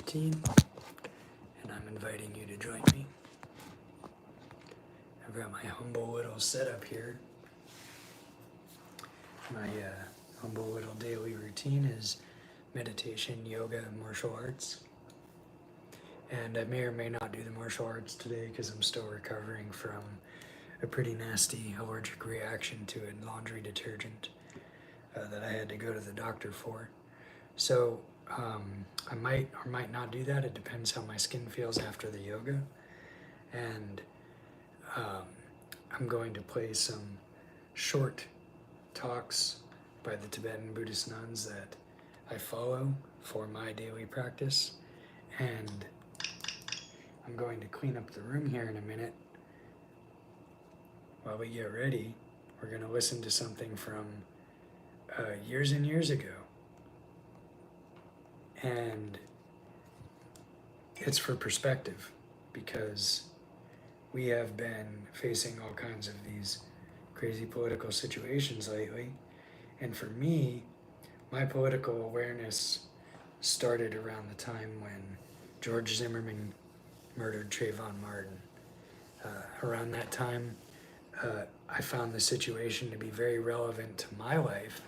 routine, and I'm inviting you to join me. I've got my humble little setup here. My humble little daily routine is meditation, yoga, and martial arts. And I may or may not do the martial arts today because I'm still recovering from a pretty nasty allergic reaction to a laundry detergent that I had to go to the doctor for. So I might or might not do that. It depends how my skin feels after the yoga. And I'm going to play some short talks by the Tibetan Buddhist nuns that I follow for my daily practice. And I'm going to clean up the room here in a minute. While we get ready, we're going to listen to something from years and years ago. And it's for perspective because we have been facing all kinds of these crazy political situations lately. And for me, my political awareness started around the time when George Zimmerman murdered Trayvon Martin. Around that time, I found the situation to be very relevant to my life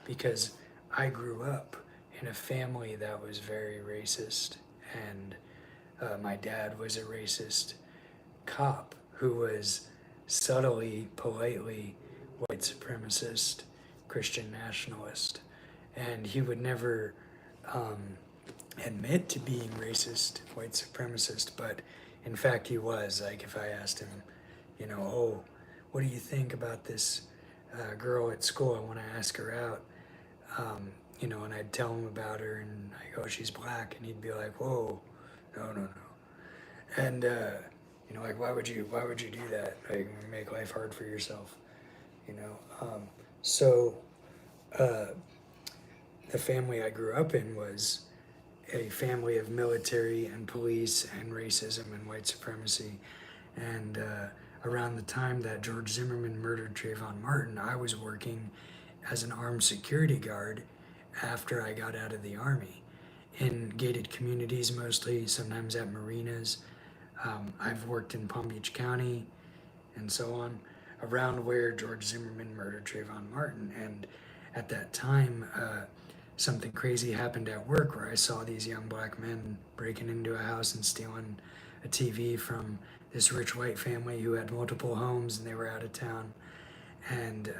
because I grew up in a family that was very racist, and my dad was a racist cop who was subtly, politely white supremacist, Christian nationalist, and he would never admit to being racist, white supremacist, but in fact he was. Like if I asked him, oh, what do you think about this girl at school? I want to ask her out. And I'd tell him about her, and I go, she's black, and he'd be like, whoa, no. And like, why would you do that? Like, make life hard for yourself, So the family I grew up in was a family of military and police and racism and white supremacy. And around the time that George Zimmerman murdered Trayvon Martin, I was working as an armed security guard after I got out of the Army in gated communities mostly, sometimes at marinas. I've worked in Palm Beach County and so on, around where George Zimmerman murdered Trayvon Martin. And at that time, something crazy happened at work where I saw these young black men breaking into a house and stealing a TV from this rich white family who had multiple homes and they were out of town. And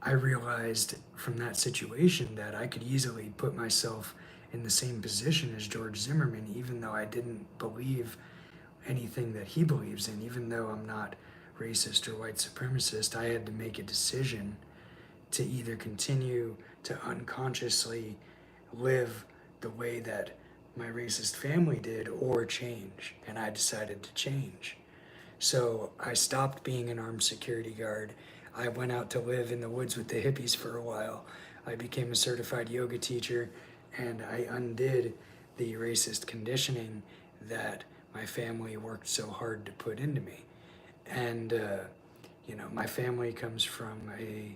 I realized from that situation that I could easily put myself in the same position as George Zimmerman, even though I didn't believe anything that he believes in, even though I'm not racist or white supremacist. I had to make a decision to either continue to unconsciously live the way that my racist family did or change, and I decided to change. So I stopped being an armed security guard. I went out to live in the woods with the hippies for a while. I became a certified yoga teacher, and I undid the racist conditioning that my family worked so hard to put into me. And, my family comes from a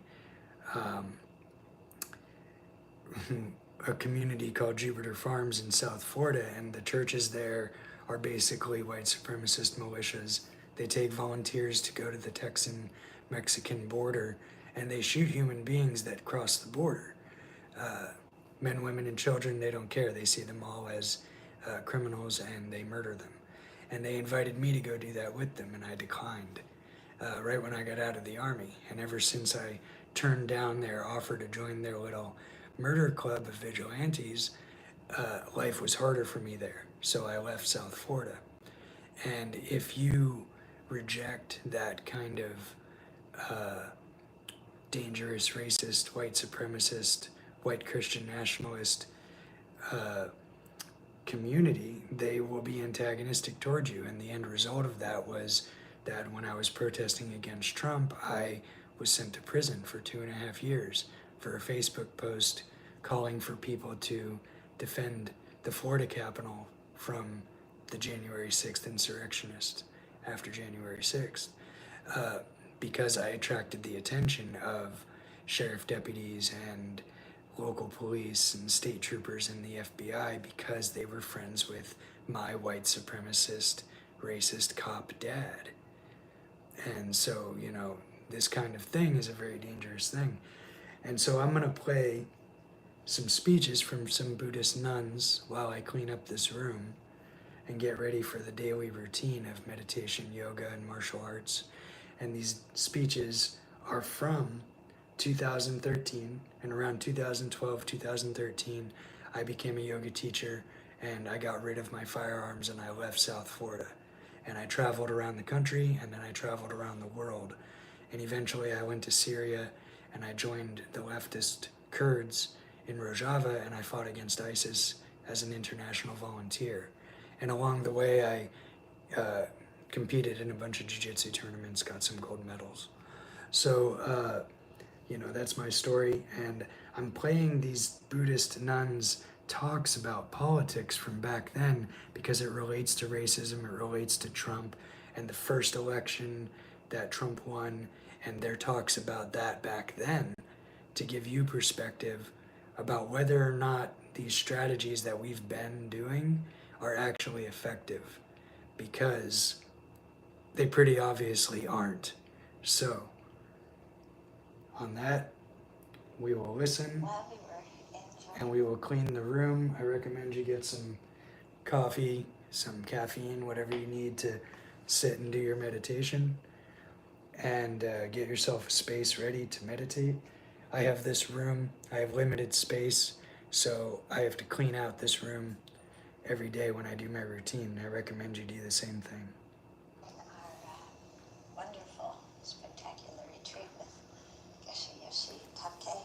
community called Jupiter Farms in South Florida, and the churches there are basically white supremacist militias. They take volunteers to go to the Texan-Mexican border, and they shoot human beings that cross the border. Men, women, and children, they don't care. They see them all as criminals, and they murder them. And they invited me to go do that with them, and I declined right when I got out of the Army. And ever since I turned down their offer to join their little murder club of vigilantes, life was harder for me there. So I left South Florida. And if you reject that kind of dangerous, racist, white supremacist, white Christian nationalist community, they will be antagonistic towards you. And the end result of that was that when I was protesting against Trump, I was sent to prison for 2.5 years for a Facebook post calling for people to defend the Florida Capitol from the January 6th insurrectionists after January 6th, because I attracted the attention of sheriff deputies and local police and state troopers in the FBI because they were friends with my white supremacist, racist cop dad. And so, this kind of thing is a very dangerous thing. And so I'm going to play some speeches from some Buddhist nuns while I clean up this room and get ready for the daily routine of meditation, yoga, and martial arts. And these speeches are from 2013, and around 2012, 2013, I became a yoga teacher and I got rid of my firearms and I left South Florida. And I traveled around the country and then I traveled around the world. And eventually I went to Syria and I joined the leftist Kurds in Rojava and I fought against ISIS as an international volunteer. And along the way I competed in a bunch of jiu-jitsu tournaments, got some gold medals. So, that's my story, and I'm playing these Buddhist nuns' talks about politics from back then because it relates to racism, it relates to Trump, and the first election that Trump won, and their talks about that back then to give you perspective about whether or not these strategies that we've been doing are actually effective, because they pretty obviously aren't. So, on that, we will listen and we will clean the room. I recommend you get some coffee, some caffeine, whatever you need to sit and do your meditation, and get yourself a space ready to meditate. I have this room, I have limited space, so I have to clean out this room every day when I do my routine. I recommend you do the same thing. Wonderful, spectacular retreat with Geshe Yoshi Tapke.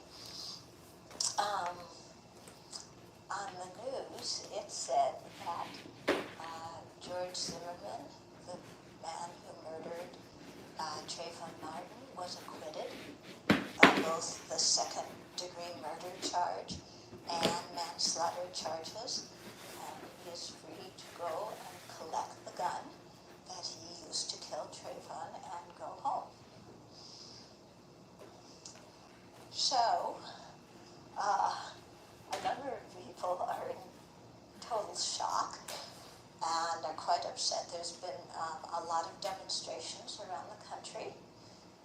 On the news, it said that George Zimmerman, the man who murdered Trayvon Martin, was acquitted of both the second-degree murder charge and manslaughter charges, and he is free to go and collect the gun that he used to kill Trayvon and go home. So, a number of people are in total shock and are quite upset. There's been a lot of demonstrations around the country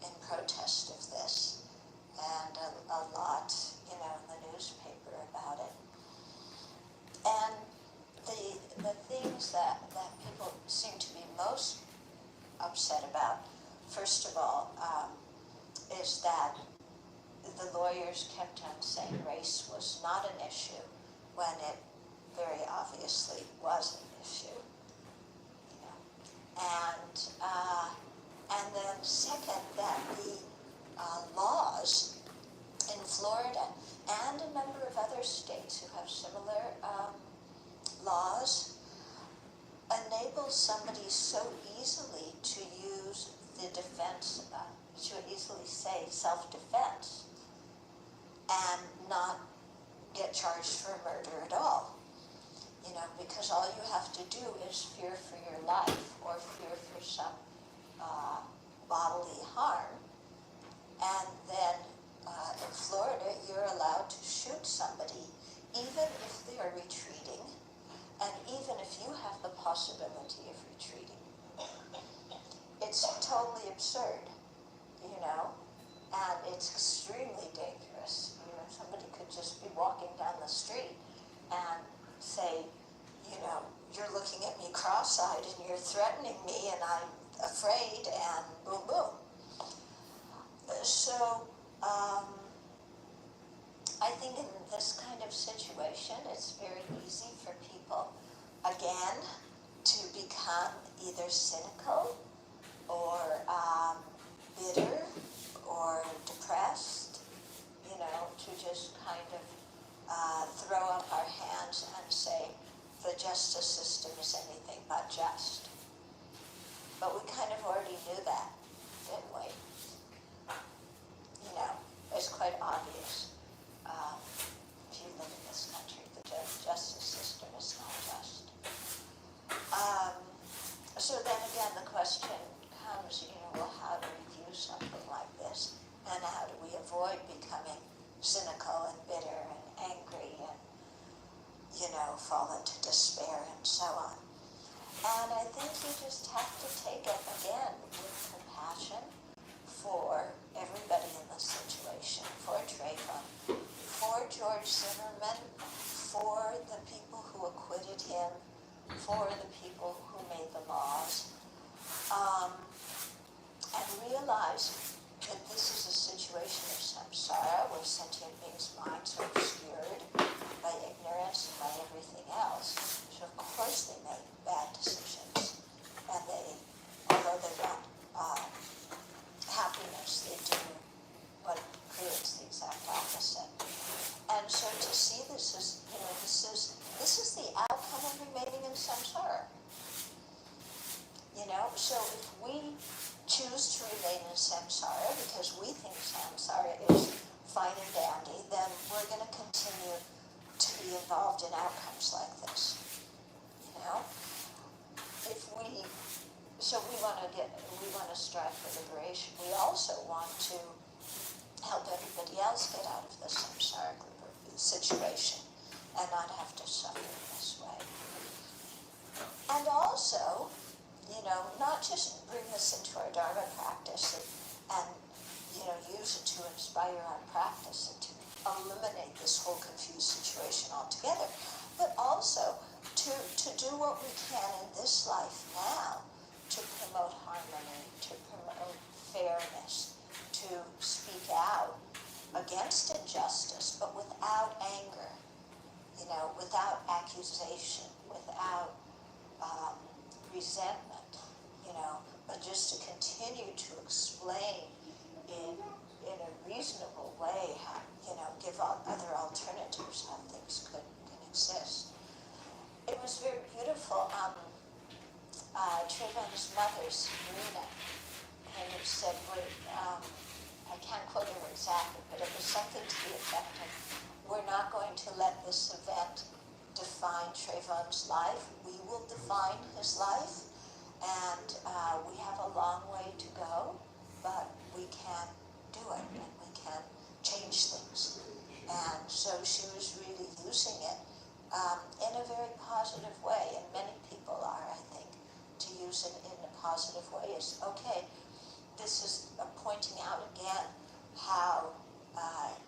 in protest of this, and a lot, in the newspaper about it. And the things that people seem to be most upset about, first of all, is that the lawyers kept on saying race was not an issue when it very obviously was an issue. And then second, that the laws in Florida and a number of other states who have similar laws enable somebody so easily to use the defense, to easily say self-defense and not get charged for murder at all. Because all you have to do is fear for your life or fear for some bodily harm. And then in Florida, you're allowed to shoot somebody even if they are retreating and even if you have the possibility of retreating. It's totally absurd, and it's extremely dangerous. Somebody could just be walking down the street and say, you're looking at me cross-eyed and you're threatening me and I'm afraid, and boom, boom. So, I think in this kind of situation, it's very easy for people, again, to become either cynical or bitter or depressed, to just kind of throw up our hands and say the justice system is anything but just. But we kind of already knew that, didn't we? It's quite obvious. If you live in this country, the justice system is not just. So then again, the question comes, well, how do we view something like this? And how do we avoid becoming cynical and bitter and angry and, fall into despair and so on. And I think you just have to take it again with compassion for everybody in the situation, for Trayvon, for George Zimmerman, for the people who acquitted him, for the people who made the laws, and realize that this is a situation of samsara where sentient beings' minds are obscured by ignorance and by everything else. So of course they make bad decisions, and although they want happiness, they do what creates the exact opposite. And so to see this as, this is the outcome of remaining in samsara. So if we choose to remain in samsara because we think samsara is fine and dandy, then we're going to continue to be involved in outcomes like this. We want to strive for liberation. We also want to help everybody else get out of the samsaric situation and not have to suffer in this way. And also, not just bring this into our Dharma practice and use it to inspire our practice and to eliminate this whole confused situation altogether, but also to do what we can in this life now to promote harmony, to promote fairness, to speak out against injustice, but without anger, without accusation, without resentment, but just to continue to explain in a reasonable way how, give other alternatives how things can exist. It was very beautiful. Trayvon's mother, Sabrina, kind of said, I can't quote her exactly, but it was something to the effect of, we're not going to let this event define Trayvon's life. We will define his life, and we have a long way to go, but we can do it, and we can change things. And so she was really using it in a very positive way, and many people are, I think, to use it in a positive way. Is okay, this is pointing out again how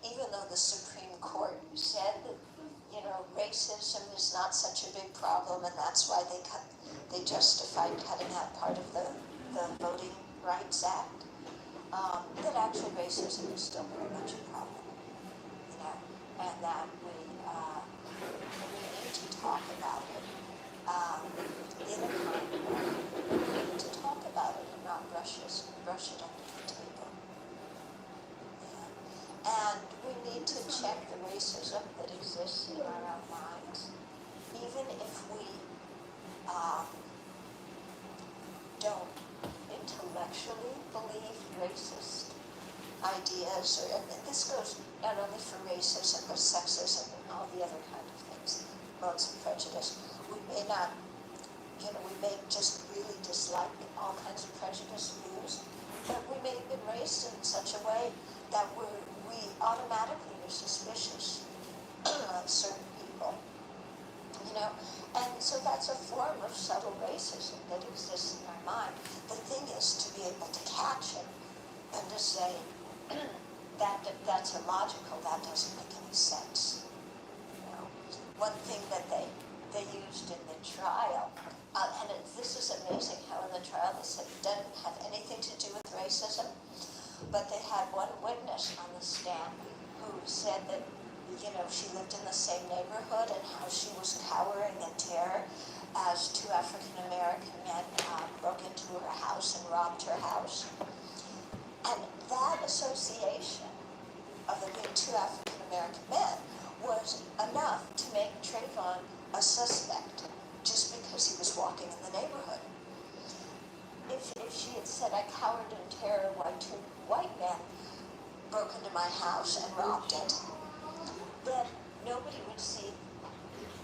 even though the Supreme Court said that racism is not such a big problem, and that's why they justified cutting out part of the Voting Rights Act, that actually racism is still very much a problem, and that we need to talk about it in a kind way. We need to talk about it and not brush it under the table. And we need to check the racism that exists in our own minds, even if we don't intellectually believe racist ideas, and this goes not only for racism, but sexism and all the other kind of things, modes of prejudice. We may not, we may just really dislike all kinds of prejudiced views, but we may have been raised in such a way that we automatically are suspicious of certain people, and so that's a form of subtle racism that exists in our mind. The thing is to be able to catch it and to say, that's illogical, that doesn't make any sense. One thing that they used in the trial, and this is amazing how in the trial they said it doesn't have anything to do with racism, but they had one witness on the stand who said that, she lived in the same neighborhood and how she was cowering in terror as two African American men broke into her house and robbed her house. And that association of there being two African American men was enough to make Trayvon a suspect just because he was walking in the neighborhood. If she had said, I cowered in terror while two white men broke into my house and robbed it, then nobody would see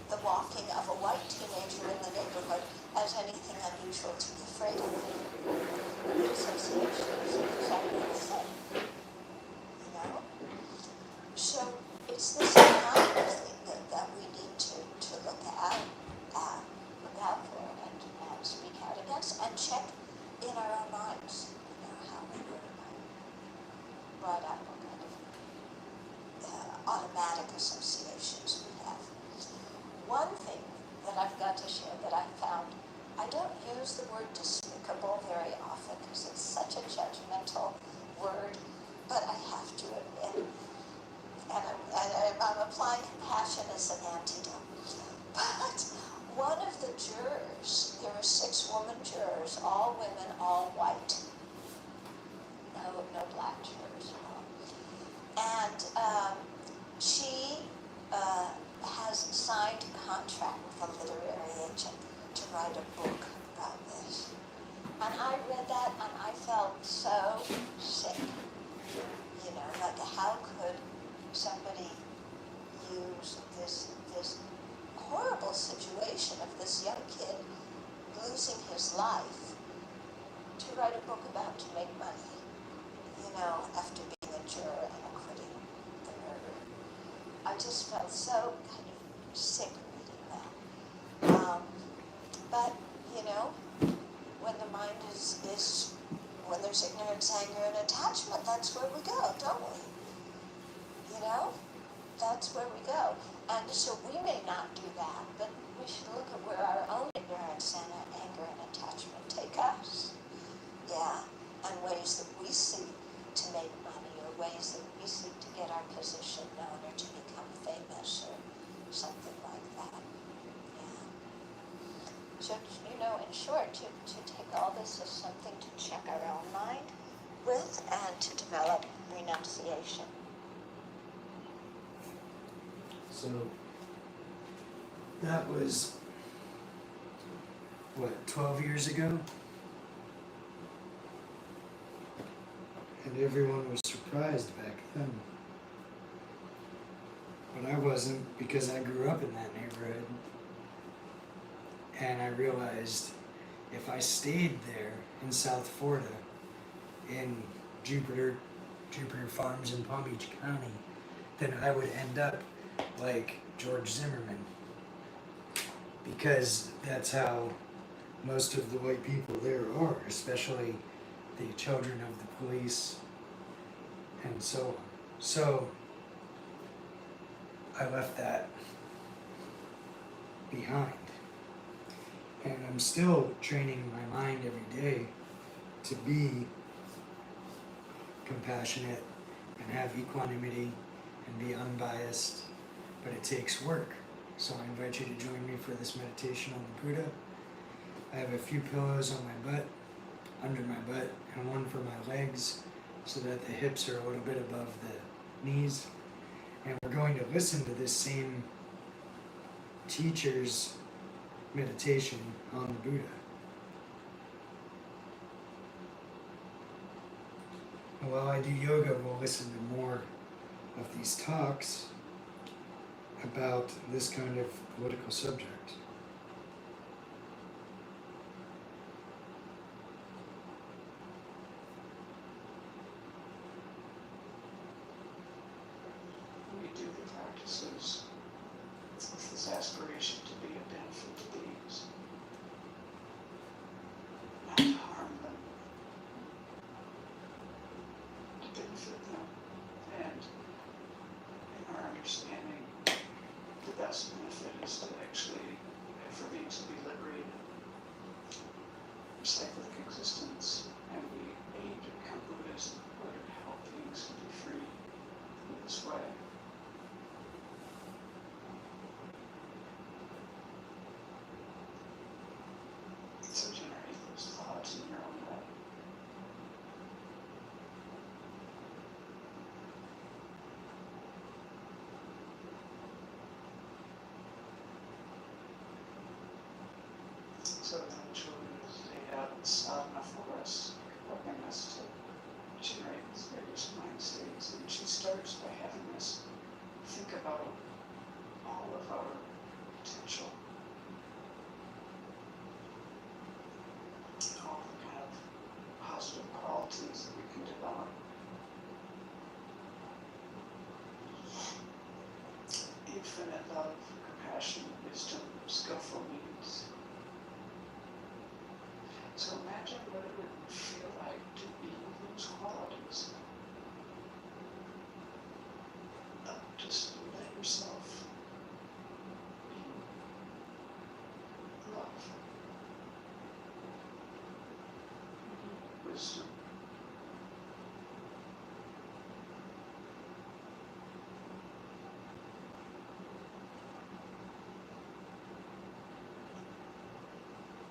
the walking of a white teenager in the neighborhood as anything unusual to be afraid of. The association is exactly the same. So check in our own minds, how we were brought up, what kind of automatic associations we have. One thing that I've got to share that I found, I don't use the word despicable very often because it's such a judgmental word, but I have to admit, and I'm applying compassion as an antidote. But one of the jurors, there were 6 women jurors, all women, all white. No black jurors at all. And she has signed a contract with a literary agent to write a book about this. And I read that and I felt so sick. Like how could somebody use this horrible situation of this young kid losing his life to write a book about to make money, after being a juror and acquitting the murder. I just felt so kind of sick reading that. But, when the mind is when there's ignorance, anger, and attachment, that's where we go, don't we? That's where we go. And so we may not do that, but we should look at where our own ignorance and anger and attachment take us. Yeah, and ways that we seek to make money, or ways that we seek to get our position known, or to become famous, or something like that. Yeah. So, in short, to take all this as something to check our own mind with and to develop renunciation. So that was, 12 years ago? And everyone was surprised back then. But I wasn't, because I grew up in that neighborhood. And I realized if I stayed there in South Florida, in Jupiter Farms in Palm Beach County, then I would end up like George Zimmerman. Because that's how most of the white people there are, especially the children of the police and so on. So I left that behind. And I'm still training my mind every day to be compassionate and have equanimity and be unbiased, but it takes work. So I invite you to join me for this meditation on the Buddha. I have a few pillows on my butt, under my butt, and one for my legs, so that the hips are a little bit above the knees. And we're going to listen to this same teacher's meditation on the Buddha. And while I do yoga, we'll listen to more of these talks about this kind of political subject. We do the practices with this aspiration to be a benefit to beings, not to harm them, to benefit them, and in our understanding, the best benefit is to actually, for beings to be liberated from cyclic existence, and we aim to become Buddhas in order to help beings to be free in this way. So generate those thoughts in your own way. So eventually, as laid out in sadhana for us, helping us to generate these various mind states. And she starts by having us think about all of our potential, all the kind of positive qualities that we can develop. Infinite love, compassion, wisdom, skillful means. So imagine wisdom.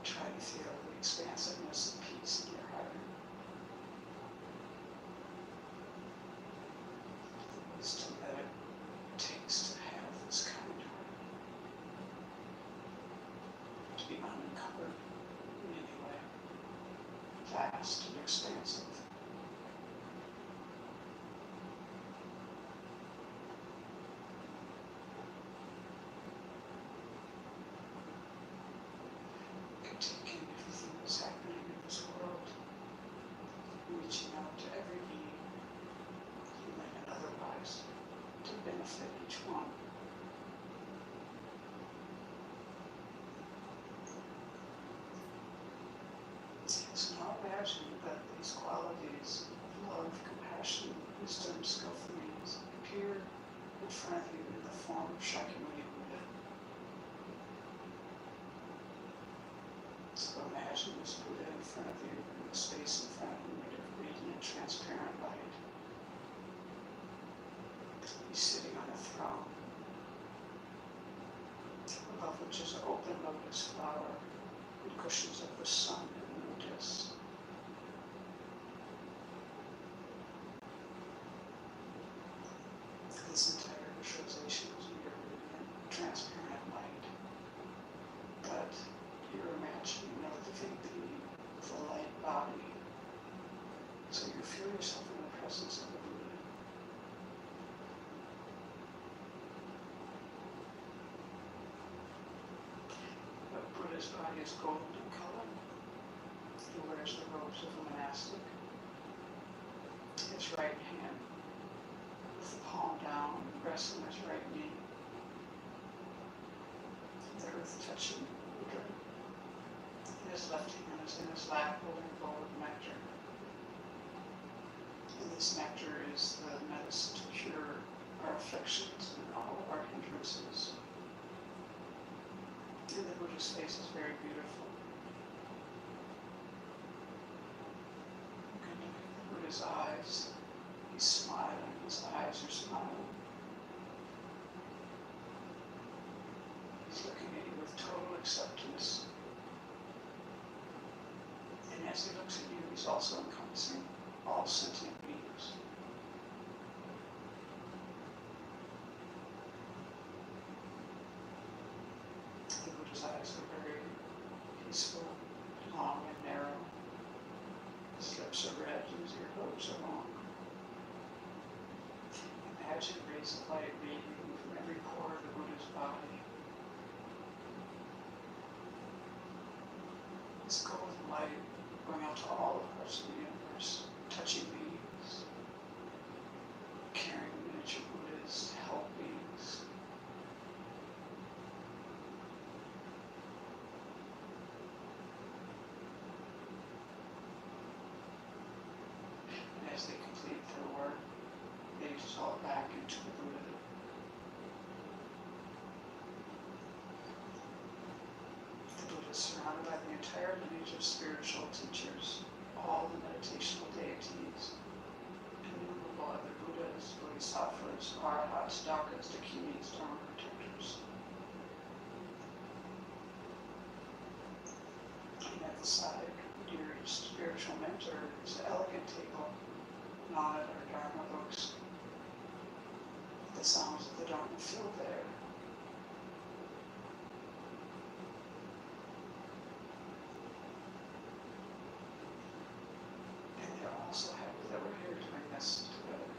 Try to feel the expansiveness and peace in your heart. The wisdom that it takes to have this kind of heart. To be unencumbered in any way. Vast and expansive. Taking everything that's happening in this world, reaching out to every being, human and otherwise, to benefit each one. So now imagine that these qualities of love, compassion, wisdom, skillfulness appear in front of you in the form of Shakyamuni Buddha. So imagine this Buddha in front of you, in the space in front of you made of radiant, transparent light. He's sitting on a throne, above which is an open lotus flower and cushions of the sun and lotus. This entire visualization is mere radiant, transparent light. But you're imagining a living being with a light body. So you feel yourself in the presence of the Buddha. The Buddha's body is golden in color. He wears the robes of a monastic. His right hand, with the palm down, rests on his right knee. The earth touching the Buddha. His left hand is in his lap holding a bowl of nectar. And this nectar is the medicine to cure our afflictions and all of our hindrances. And the Buddha's face is very beautiful. You can look at the Buddha's eyes. He's smiling. His eyes are smiling. He's looking at you with total acceptance. And as he looks at you, he's also encompassing all sentient beings. The Buddha's eyes are very peaceful, long and narrow. His lips are red, his earlobes are long. Imagine rays of light radiating from every pore of the Buddha's body. This golden light going out to all the parts of the universe, touching beings, carrying miniature Buddhas to help beings. And as they complete their work, they dissolve back into the Buddha. The Buddha is surrounded by the entire lineage of spiritual teachers, all the meditational deities, innumerable other Buddhas, Bodhisattvas, Arhats, Dakas, Dakinis, Dharma protectors. And at the side, your spiritual mentor is an elegant table, knotted or Dharma books. The sounds of the Dharma fill there. And they're also happy that we're here doing this together.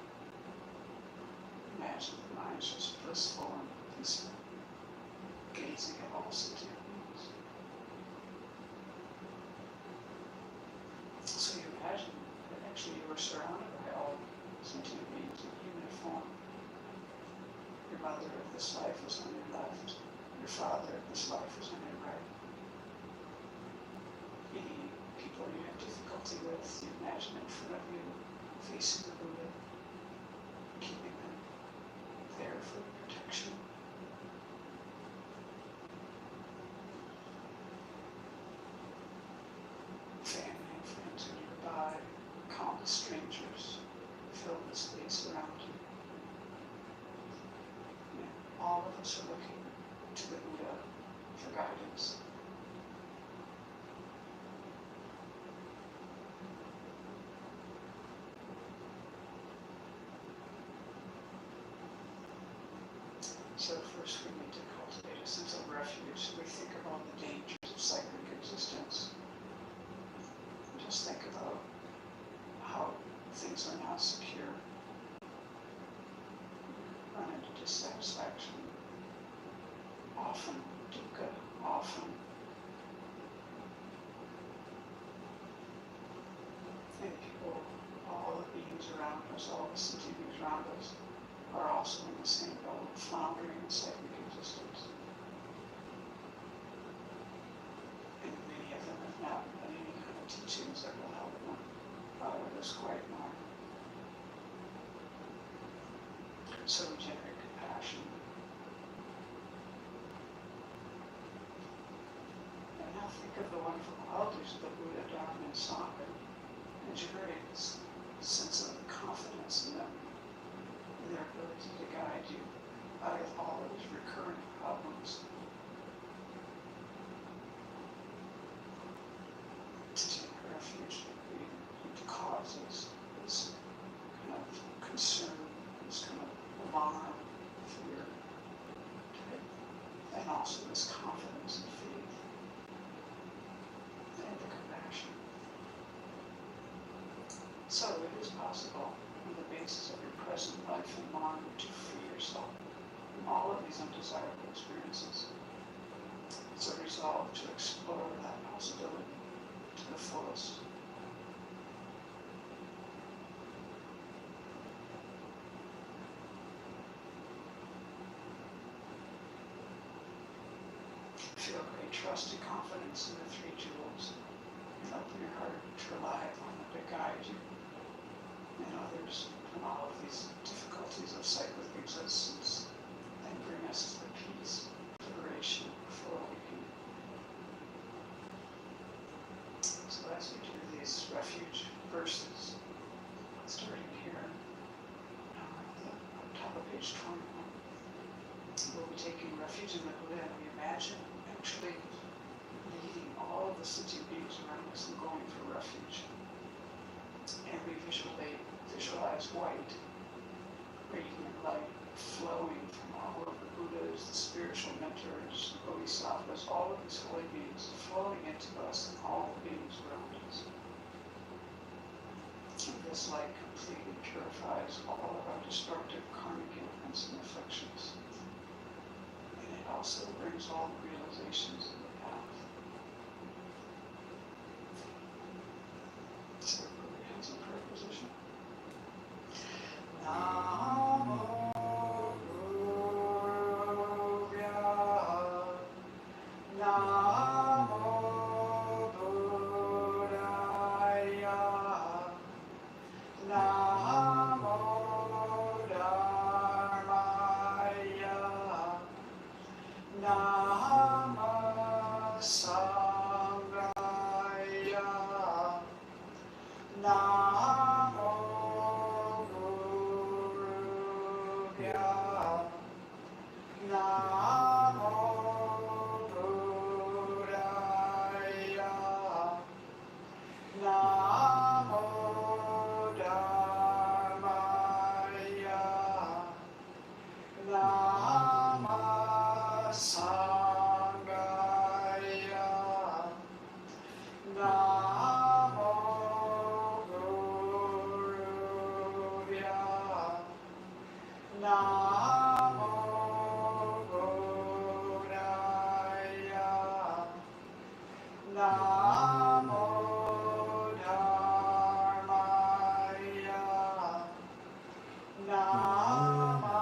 Imagine the mind is just blissful and peaceful, gazing at all sentient beings. So you imagine that actually you were surrounded by all sentient beings in human form. Your mother of this life was on your left. Your father of this life was on your right. Any people you have difficulty with, you imagine in front of you, facing the Buddha, keeping them there for protection. Family and friends are nearby. the strangers fill the space around you. All of us are looking to the Buddha for guidance. So first we need to cultivate a sense of refuge. We think about the dangers of cyclic existence. Just think about how things are not secure. Run into dissatisfaction. Often dukkha, often. And people, all the beings around us, all the sentient beings around us, are also in the same boat, floundering in cyclic existence. And many of them have not had any kind of teachings that will help them out of this quagmire. So we generate compassion. And now think of the wonderful qualities of the Buddha, Dharma, and Sangha, and generate this sense of confidence in them, in their ability to guide you out of all of these recurrent problems. To take refuge in causes, this kind of concern, this kind of alarm, fear, and also this confidence and faith, and the compassion. So it is possible, on the basis of your present life and mind, to free yourself from all of these undesirable experiences. It's a resolve to explore that possibility to the fullest. Feel great trust and confidence in the three jewels, and open your heart to rely upon them to guide you and others from all of these difficulties of cyclic existence, and bring us to the peace, liberation, full awakening. So as we do these refuge verses, starting here at the top of page 21, we'll be taking refuge in the Buddha, and we imagine actually leading all of the sentient beings around us and going for refuge. And we visualize white, radiant light flowing from all of the Buddhas, the spiritual mentors, the Bodhisattvas, all of these holy beings flowing into us and all the beings around us. And this light completely purifies all of our destructive karmic imprints and afflictions. And it also brings all the realizations of the path. So put your hands in prayer position. Namo Buddhaya. Namo Buddhaya. Namo Dharmaya. Namo Sanghaya. Namo Guruvya. Namo Buddhaya. Namo Dharmaya. Namo Sanghaya. Namo Guruvya. Namo Buddhaya. Namo Dharmaya. Namo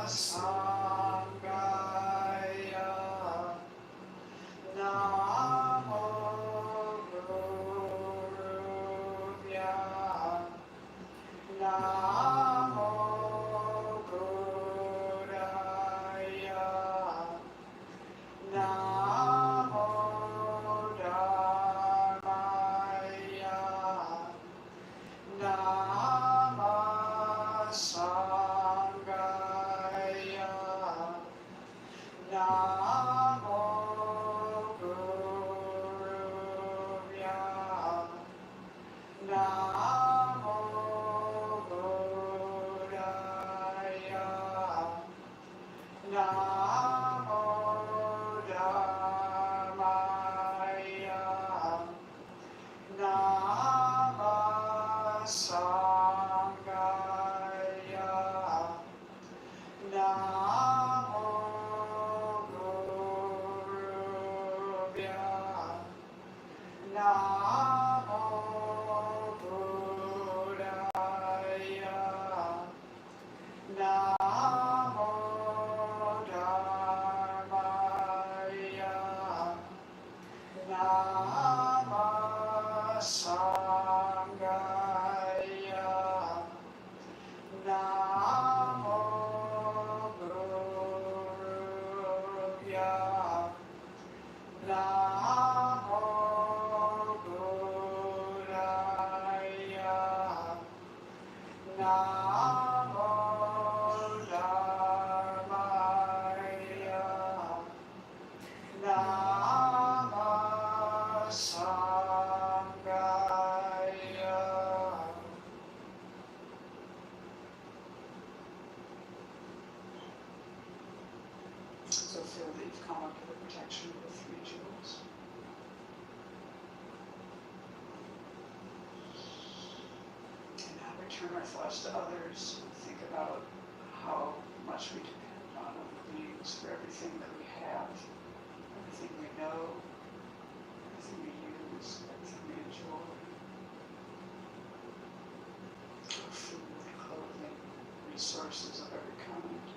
Sanghaya. Namo Guruvya. Namo Buddhaya. Namo Dharmaya. Namo Buddhaya. Namo Dhammaya. Namo Sanghaya. Namo Guruvya. Namo Buddhaya. Namo Dhammaya. Namo Sanghaya. Namo Guruvya. Namo Buddhaya. Namo Dhammaya. Namo Sanghaya. So feel that you've come under the protection of the three jewels. And now return our thoughts to others. Think about how much we depend on other beings for everything that we have, everything we know, everything we use, everything we enjoy. Food, clothing, resources of every kind.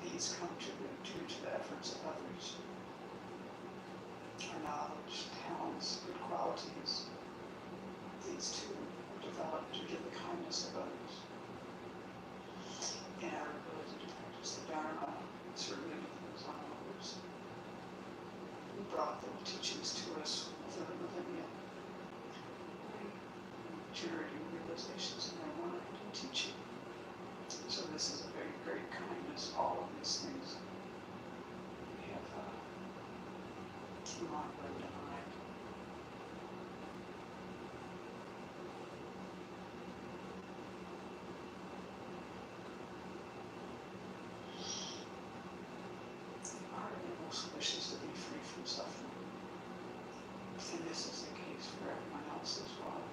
These come due to the efforts of others. Our knowledge, talents, good qualities, these too are developed due to the kindness of others. And our ability to practice the Dharma certainly depends on others who brought the teachings to us over the millennia. Generating realizations in their mind and teaching. So this is a very great kindness, all of these things. We have long lived in mind. Our most wishes to be free from suffering. And this is the case for everyone else as well.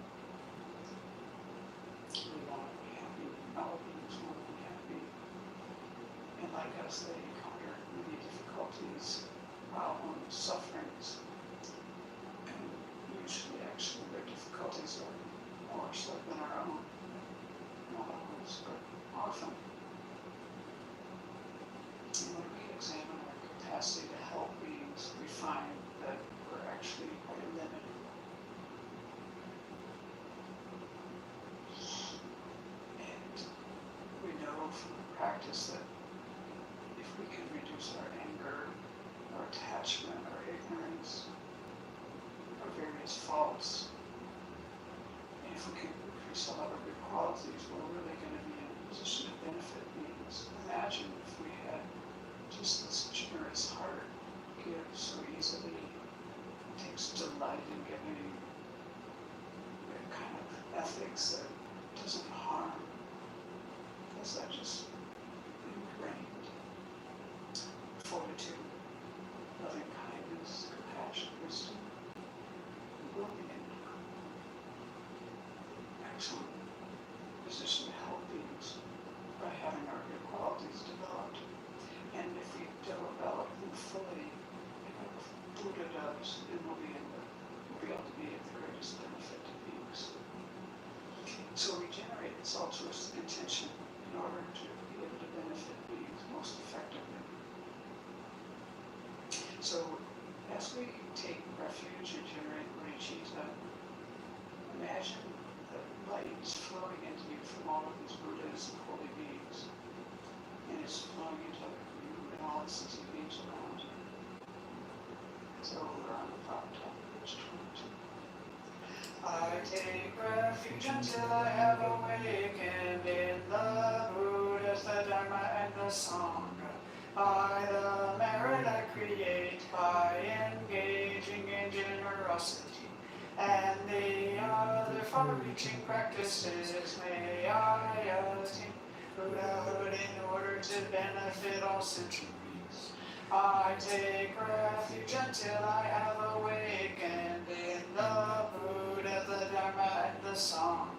We want to be happy. All beings want to be happy. And like us, they encounter many difficulties, problems, sufferings. And usually, actually, their difficulties are more so than our own. Not always, but often. And when we examine our capacity to help beings, we find that we're actually quite limited. And we know from practice that if we can reduce our anger, our attachment, our ignorance, our various faults, and if we can increase all of our good qualities, we're really going to be in a position to benefit beings. Imagine if we had just this generous heart, gives so easily, takes delight in giving, the kind of ethics that doesn't harm. Is that just ingrained? Fortitude, loving kindness, compassion, wisdom, will be in excellent position to help beings by having our good qualities developed. And if we develop them fully, like Buddha does, then we'll be able to be of the greatest benefit to beings. So we generate this altruistic intention in order to be able to benefit beings most effectively. So as we take refuge and generate bodhicitta, imagine the light flowing into you from all of these Buddhas and holy beings. And it's flowing into you and all the sentient beings around you. So we're on the top of page 22. I take refuge until I have awakened in the Buddhas, the Dharma, and the Sangha. By the merit I create by engaging in generosity and the far-reaching practices may I attain Buddhahood in order to benefit all centuries. I take refuge until I have awakened in the Buddha, the Dharma, and the Sangha.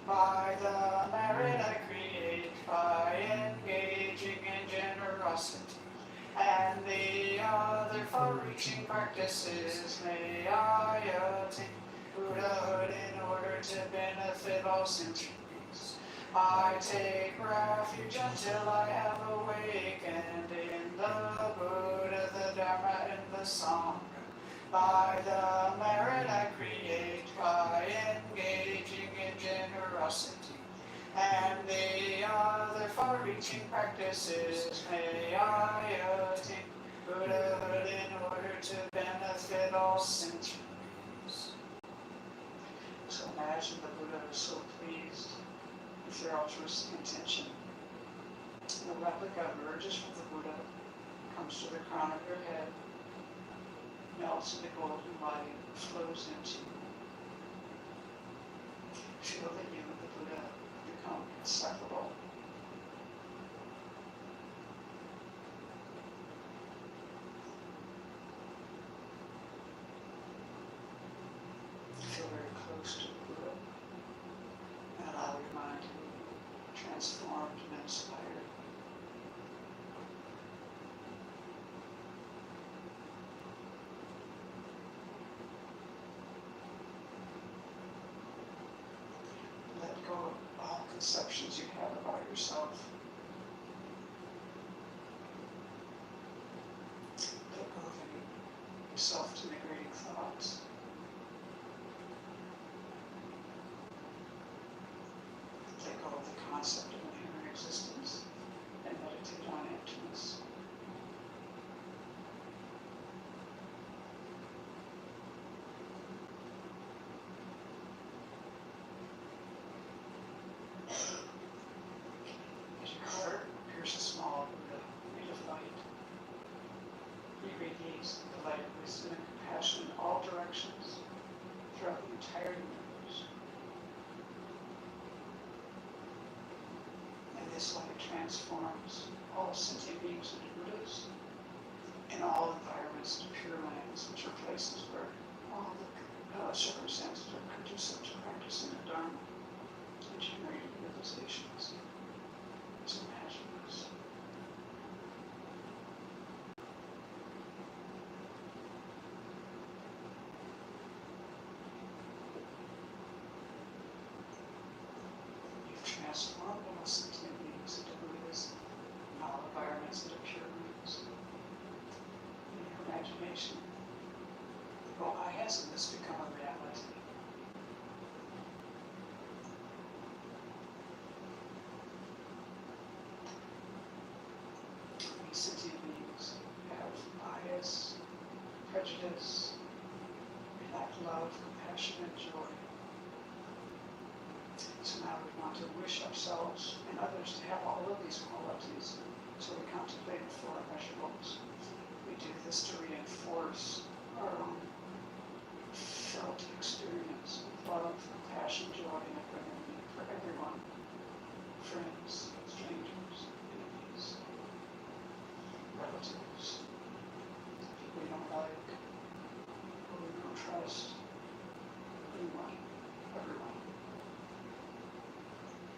By the merit I create by engaging in generosity and the other far-reaching practices may I attain Buddhahood in order to benefit all centuries. I take refuge until I have awakened in the Buddha, the Dharma, and the Sangha. By the merit I create by engaging in generosity and the other far-reaching practices may I attain Buddhahood in order to benefit all centuries. So imagine the Buddha is so pleased with your altruistic intention. The replica emerges from the Buddha, comes to the crown of your head, melts in the golden light, flows into you. Feel that you and the Buddha become inseparable. Feel very close to the Buddha and allow your mind to be transformed and inspired. Let go of all conceptions you have about yourself. Let go of any self-denigrating thoughts. Let go of the concept of inherent existence and meditate on emptiness. As your heart appears a small Buddha made of light, he radiates the light of wisdom and compassion in all directions throughout the entire universe. And this light transforms all sentient beings into Buddhas in all environments into pure lands, which are places where all the circumstances are conducive to practicing the Dharma and generating realizations. So imagine this. You've transformed all sentient beings into Buddhas and all environments into pure beings. In your imagination, why hasn't this become a reality? These sentient beings have bias, prejudice, they lack love, compassion, and joy. So now we want to wish ourselves and others to have all of these qualities. So we contemplate the four immeasurables. We do this to reinforce our own felt experience of love, compassion, joy, and equanimity for everyone, friends, strangers, enemies, relatives, people we don't like, people we don't trust, anyone, everyone.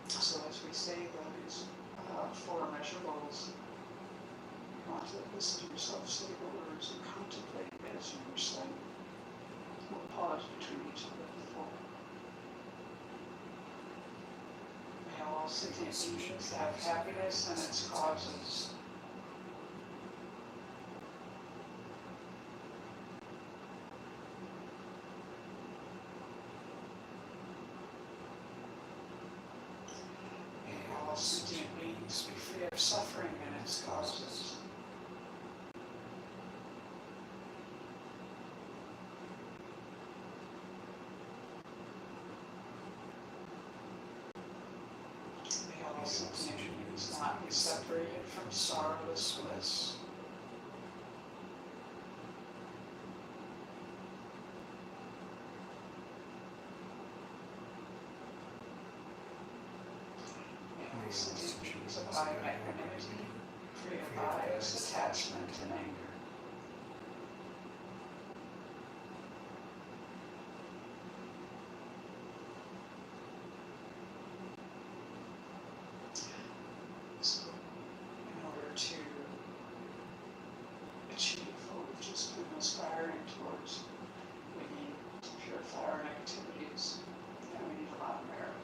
So as we say those four immeasurables, you want to listen to yourself say the words and contemplate as you recite. We'll pause between each of the four. May all sentient beings have happiness and its causes. May all sentient beings be free of suffering and its causes. May all sentient beings not be separated from sorrowless bliss. by magnanimity, free of bias, attachment, and anger. So, in order to achieve what we've just been aspiring towards, we need to purify our activities, and we need a lot of merit.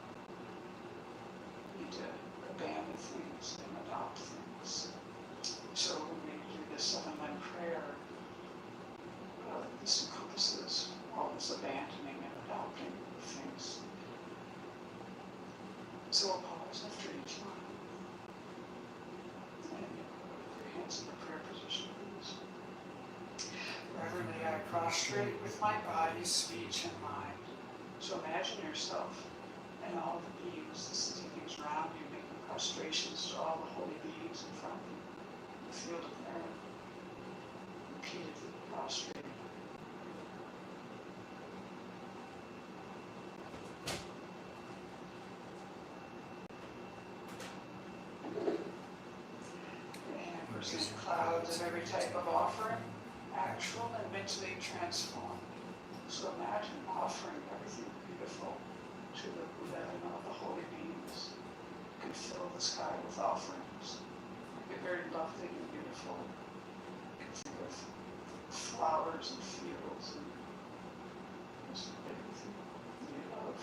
We need to abandon things and adopt things. So when we do this 7-line prayer, this encompasses all this abandoning and adopting of things. So we'll pause after each line. And you put your hands in the prayer position, please. Reverently, I prostrate with my body, speech, and mind. So imagine yourself and all the beings, the sentient beings around you, making prostrations to all the holy beings in front of you. The field of merit. Repeatedly prostrating. And present clouds of every type of offering, actual and mentally transformed. So imagine offering everything beautiful to the Buddha and all the holy beings. You can fill the sky with offerings. Make it very lovely and beautiful. You can think of flowers and fields and just everything you love.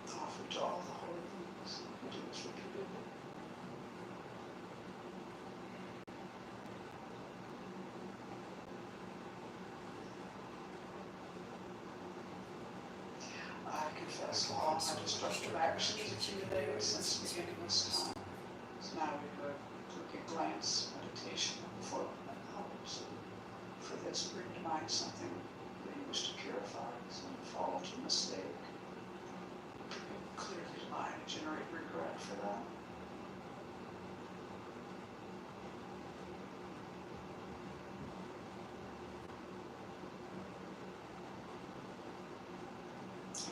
Offer to all the holy beings. You do this repeatedly. I confess all my destructive actions accumulated since the beginning of this time. So now we do a quick glance meditation for knowledge. For this, bring to mind something that you wish to purify, some fault or mistake. Bring it clearly to mind and generate regret for that.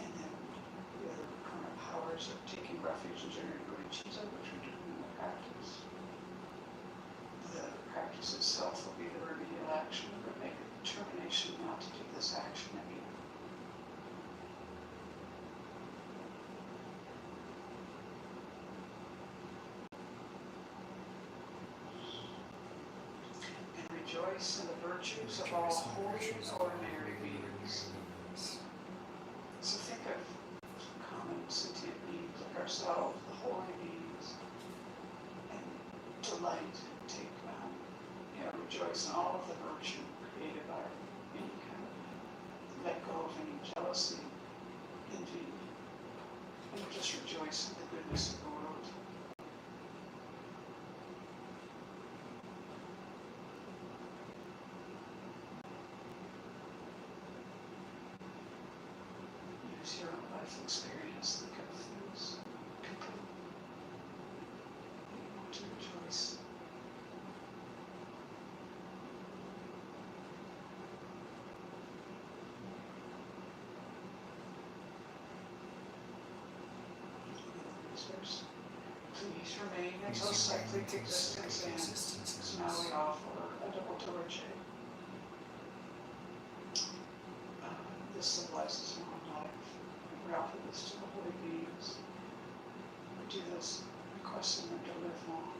And then the other current powers of taking refuge in generating bodhicitta, which we do in the practice. The practice itself will be the remedial action, but make a determination not to do this action again. And rejoice in the virtues of all holy and ordinary beings. So think of common sentient beings like ourselves, the holy beings, and delight, take rejoice in all of the virtue created by any kind of, let go of any jealousy, envy, and just rejoice in the goodness of the world. Use your own life experience, think of things, people you want to rejoice. Please remain until cyclic existence ends. So now we offer a double torch. This symbolizes your own life. We offer this to the holy beings. We do this requesting them to live long,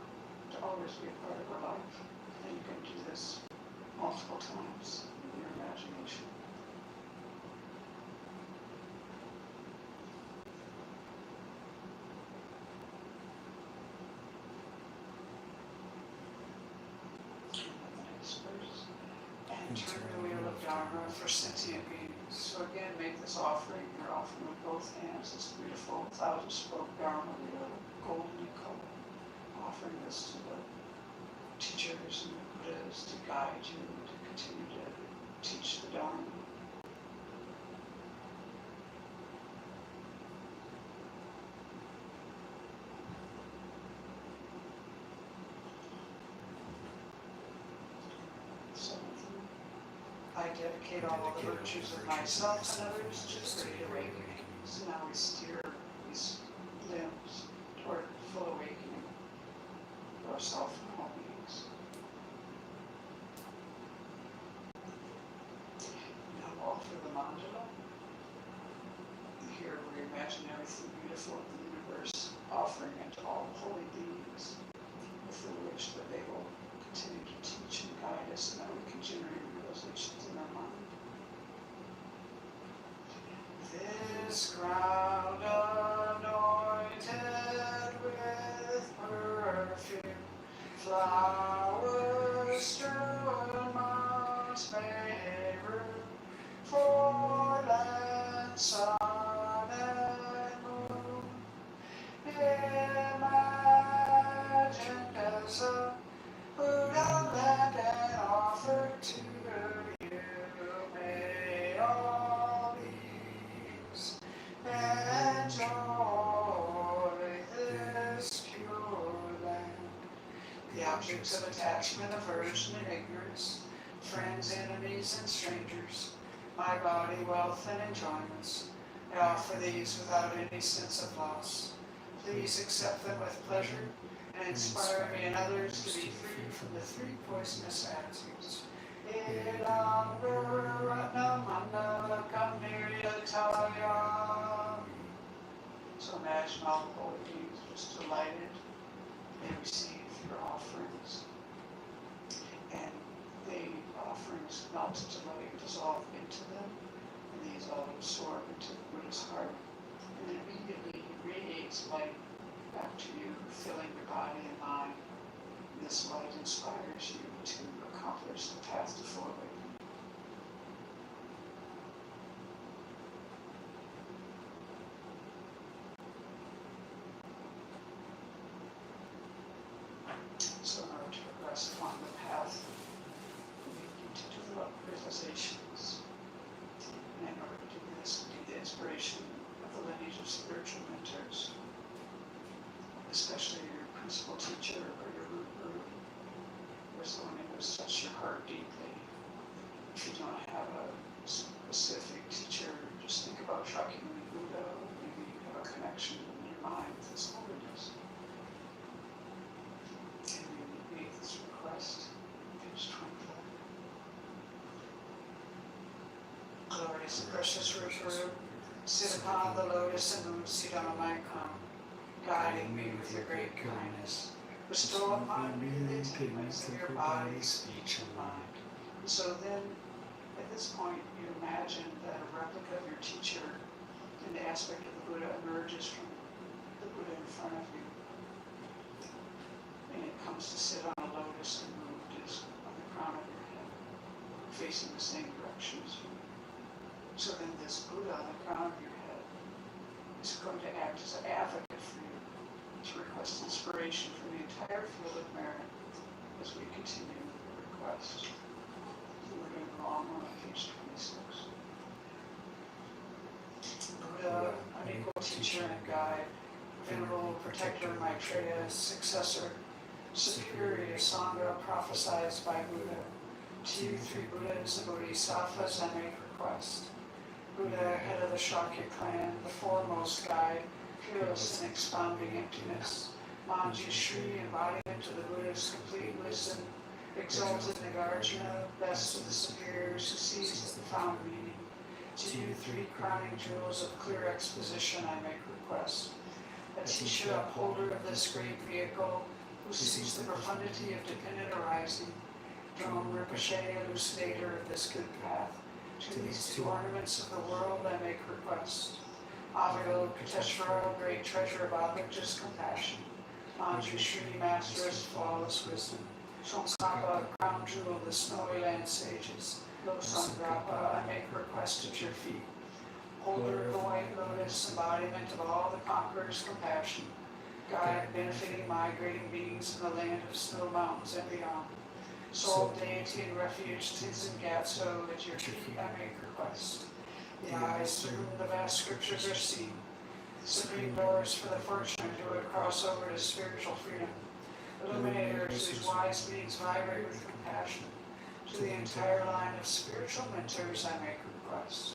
to always be a part of our life. And you can do this multiple times in your imagination. And turn the wheel of Dharma for sentient beings. So again, make this offering. You're offering with both hands this beautiful 1,000-spoke Dharma wheel, golden color. Offering this to the teachers and the Buddhas to guide you to continue to teach the Dharma. I dedicate all the virtues of myself and others to the great awakening. So now we steer these limbs to toward full awakening of ourself and all beings. Now offer the mandala. Here we imagine everything beautiful in the universe, offering it to all holy beings with the wish that they will continue to teach and guide us and that we can generate realizations in our mind. This ground anointed with perfume, flowers strewn must make room for land, sun, and moon. Imagined as a Buddha land and offered to you, may all beings enjoy this pure land. The objects of attachment, aversion, and ignorance, friends, enemies, and strangers, my body, wealth, and enjoyments, I offer these without any sense of loss. Please accept them with pleasure and inspire me and others to be free from the three poisonous attitudes. Idam Ratnamanda Kamniryatalaya. So imagine all the holy beings just delighted they receive your offerings. And the offerings melt into light, dissolve into them, and these all absorb into the Buddha's heart. And immediately he radiates light back to you, filling your body and mind. This light inspires you to accomplish the path to full awakening. So in order to progress along the path, we need to develop realizations. And in order to do this, we need the inspiration of the lineage of spiritual mentors, especially your principal teacher or your root guru, or someone who has touched your heart deeply. If you don't have a specific teacher, just think about Shakyamuni Buddha. Maybe you have a connection in your mind with his holiness. And you make this request. Page 25. Glorious and precious root guru, sit upon the lotus and moon seat on my crown, guiding me with your great kindness. Bestow upon me the attainments of your body, speech, and mind. And so then, at this point, you imagine that a replica of your teacher in the aspect of the Buddha emerges from the Buddha in front of you. And it comes to sit on a lotus and moon disc on the crown of your head, facing the same direction as you. So then this Buddha on the crown of your head is going to act as an advocate for you, to request inspiration from the entire field of merit as we continue the request. We're doing the long one on page 26. Buddha, unequal teacher and guide, venerable protector Maitreya, successor, superior Sangha prophesied by Buddha. To you, three Buddhas and Bodhisattvas, I make request. Buddha, head of the Shakya clan, the foremost guide, fearless in expounding emptiness. Manjushri, embodiment of the Buddha's complete wisdom, exalted Nagarjuna, best of the superiors who sees the profound meaning. To you, three crowning jewels of clear exposition, I make request. Atisha, upholder of this great vehicle, who sees the profundity of dependent arising. Drone Rinpoche, elucidator of this good path. To these two ornaments of the world, I make request. Avilo Kateshvara, great treasure of objectless compassion. Manjushri, masteress of flawless wisdom. Shonsapa, crown jewel of the snowy land sages. Losangrapa, I make request at your feet. Holder of the white lotus, embodiment of all the conqueror's compassion. Guide benefiting migrating beings in the land of snow mountains and beyond. Soul deity and refuge, Tenzin Gyatso, at your feet I make request. The eyes through whom the vast scriptures are seen. Supreme doors for the fortunate who would cross over to spiritual freedom. Illuminators whose wise beings vibrate with compassion. To the entire line of spiritual mentors I make request.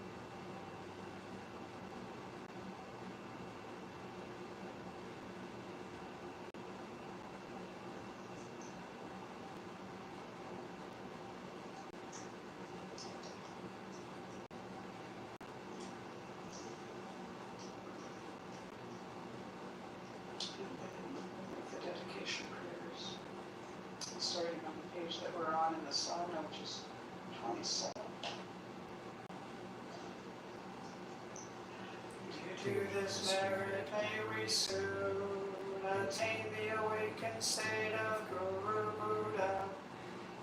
down in the sun, which is 27. Due to this merit may we soon attain the awakened state of Guru Buddha,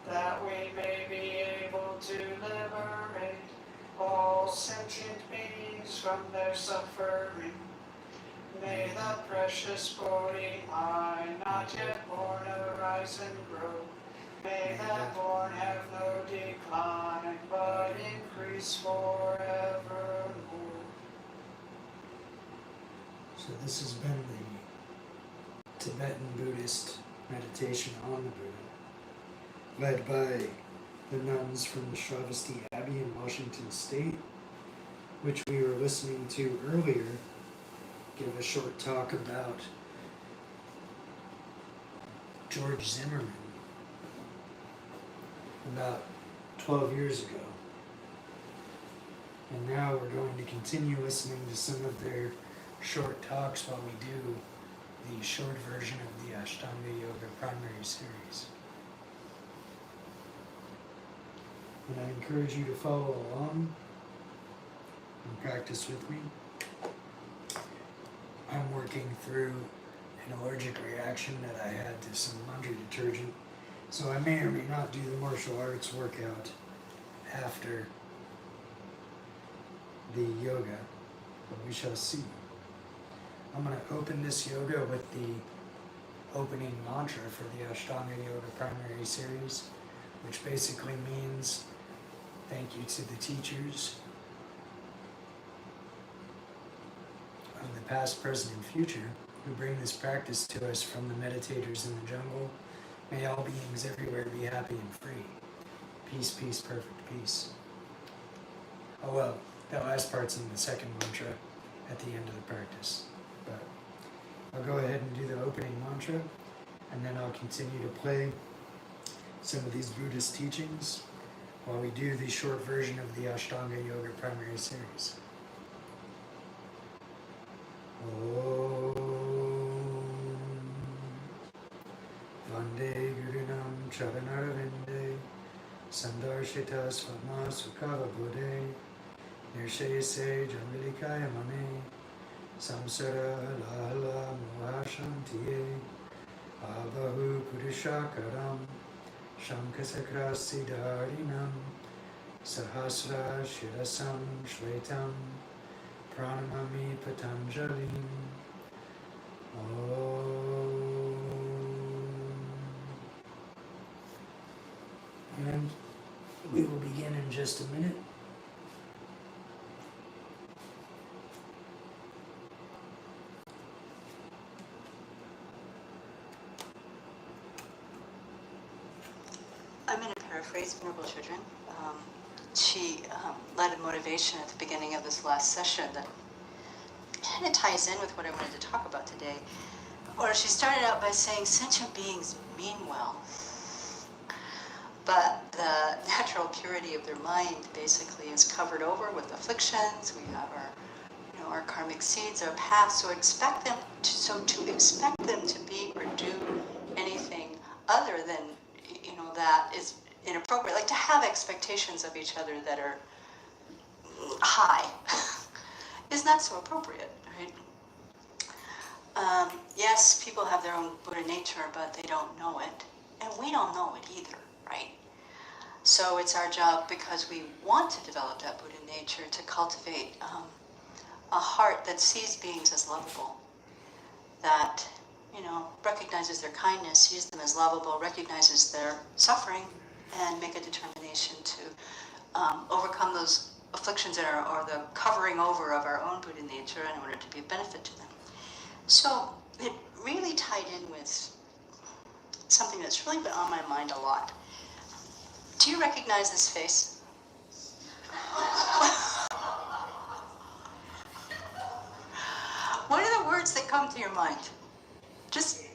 that we may be able to liberate all sentient beings from their suffering. May the precious Bodhi mind not yet born arise and grow. May the born have no decline, but increase forevermore. So this has been the Tibetan Buddhist meditation on the Buddha, led by the nuns from the Shravasti Abbey in Washington State, which we were listening to earlier, give a short talk about George Zimmerman about 12 years ago. And now we're going to continue listening to some of their short talks while we do the short version of the Ashtanga Yoga primary series. And I encourage you to follow along and practice with me. I'm working through an allergic reaction that I had to some laundry detergent, so I may or may not do the martial arts workout after the yoga, but we shall see. I'm going to open this yoga with the opening mantra for the Ashtanga Yoga primary series, which basically means thank you to the teachers of the past, present, and future who bring this practice to us from the meditators in the jungle. May all beings everywhere be happy and free. Peace, peace, perfect peace. Oh well, that last part's in the second mantra at the end of the practice. But I'll go ahead and do the opening mantra, and then I'll continue to play some of these Buddhist teachings while we do the short version of the Ashtanga Yoga primary series. Om Vande Gurunam Charanaravinda Sandarshita Swama Sukhava Bodhe Nirshese Jamilikaya Mane Samsara Lala Mohashantiye Abahu Purishakaram Shankasakra Siddharinam Sahasra Shirasam Shvetam Pranamami Patanjalim. And we will begin in just a minute. I'm going to paraphrase Venerable Children. She led a motivation at the beginning of this last session that kind of ties in with what I wanted to talk about today. Or she started out by saying sentient beings mean well, but the natural purity of their mind basically is covered over with afflictions. We have our karmic seeds, our past. So expect them to be or do anything other than that is inappropriate. Like to have expectations of each other that are high is not so appropriate, right? Yes, people have their own Buddha nature, but they don't know it, and we don't know it either, right? So it's our job, because we want to develop that Buddha nature, to cultivate a heart that sees beings as lovable, that recognizes their kindness, sees them as lovable, recognizes their suffering, and make a determination to overcome those afflictions or the covering over of our own Buddha nature in order to be a benefit to them. So it really tied in with something that's really been on my mind a lot. Do you recognize this face? What are the words that come to your mind? Just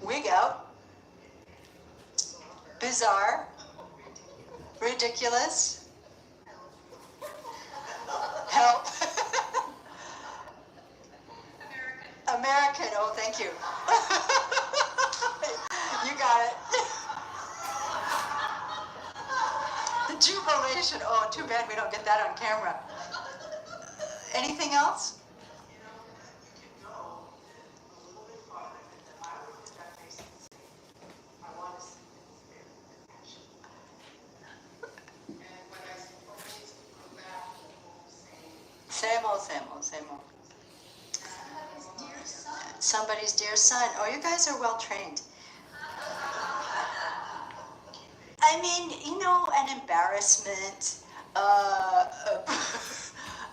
wig out. Bizarre. Ridiculous. Help. American. Oh, thank you. You got it. Jubilation. Oh, too bad we don't get that on camera. Anything else? Same old, same old, same old. Somebody's dear son. Oh, you guys are well trained. I mean, you know, an embarrassment, uh,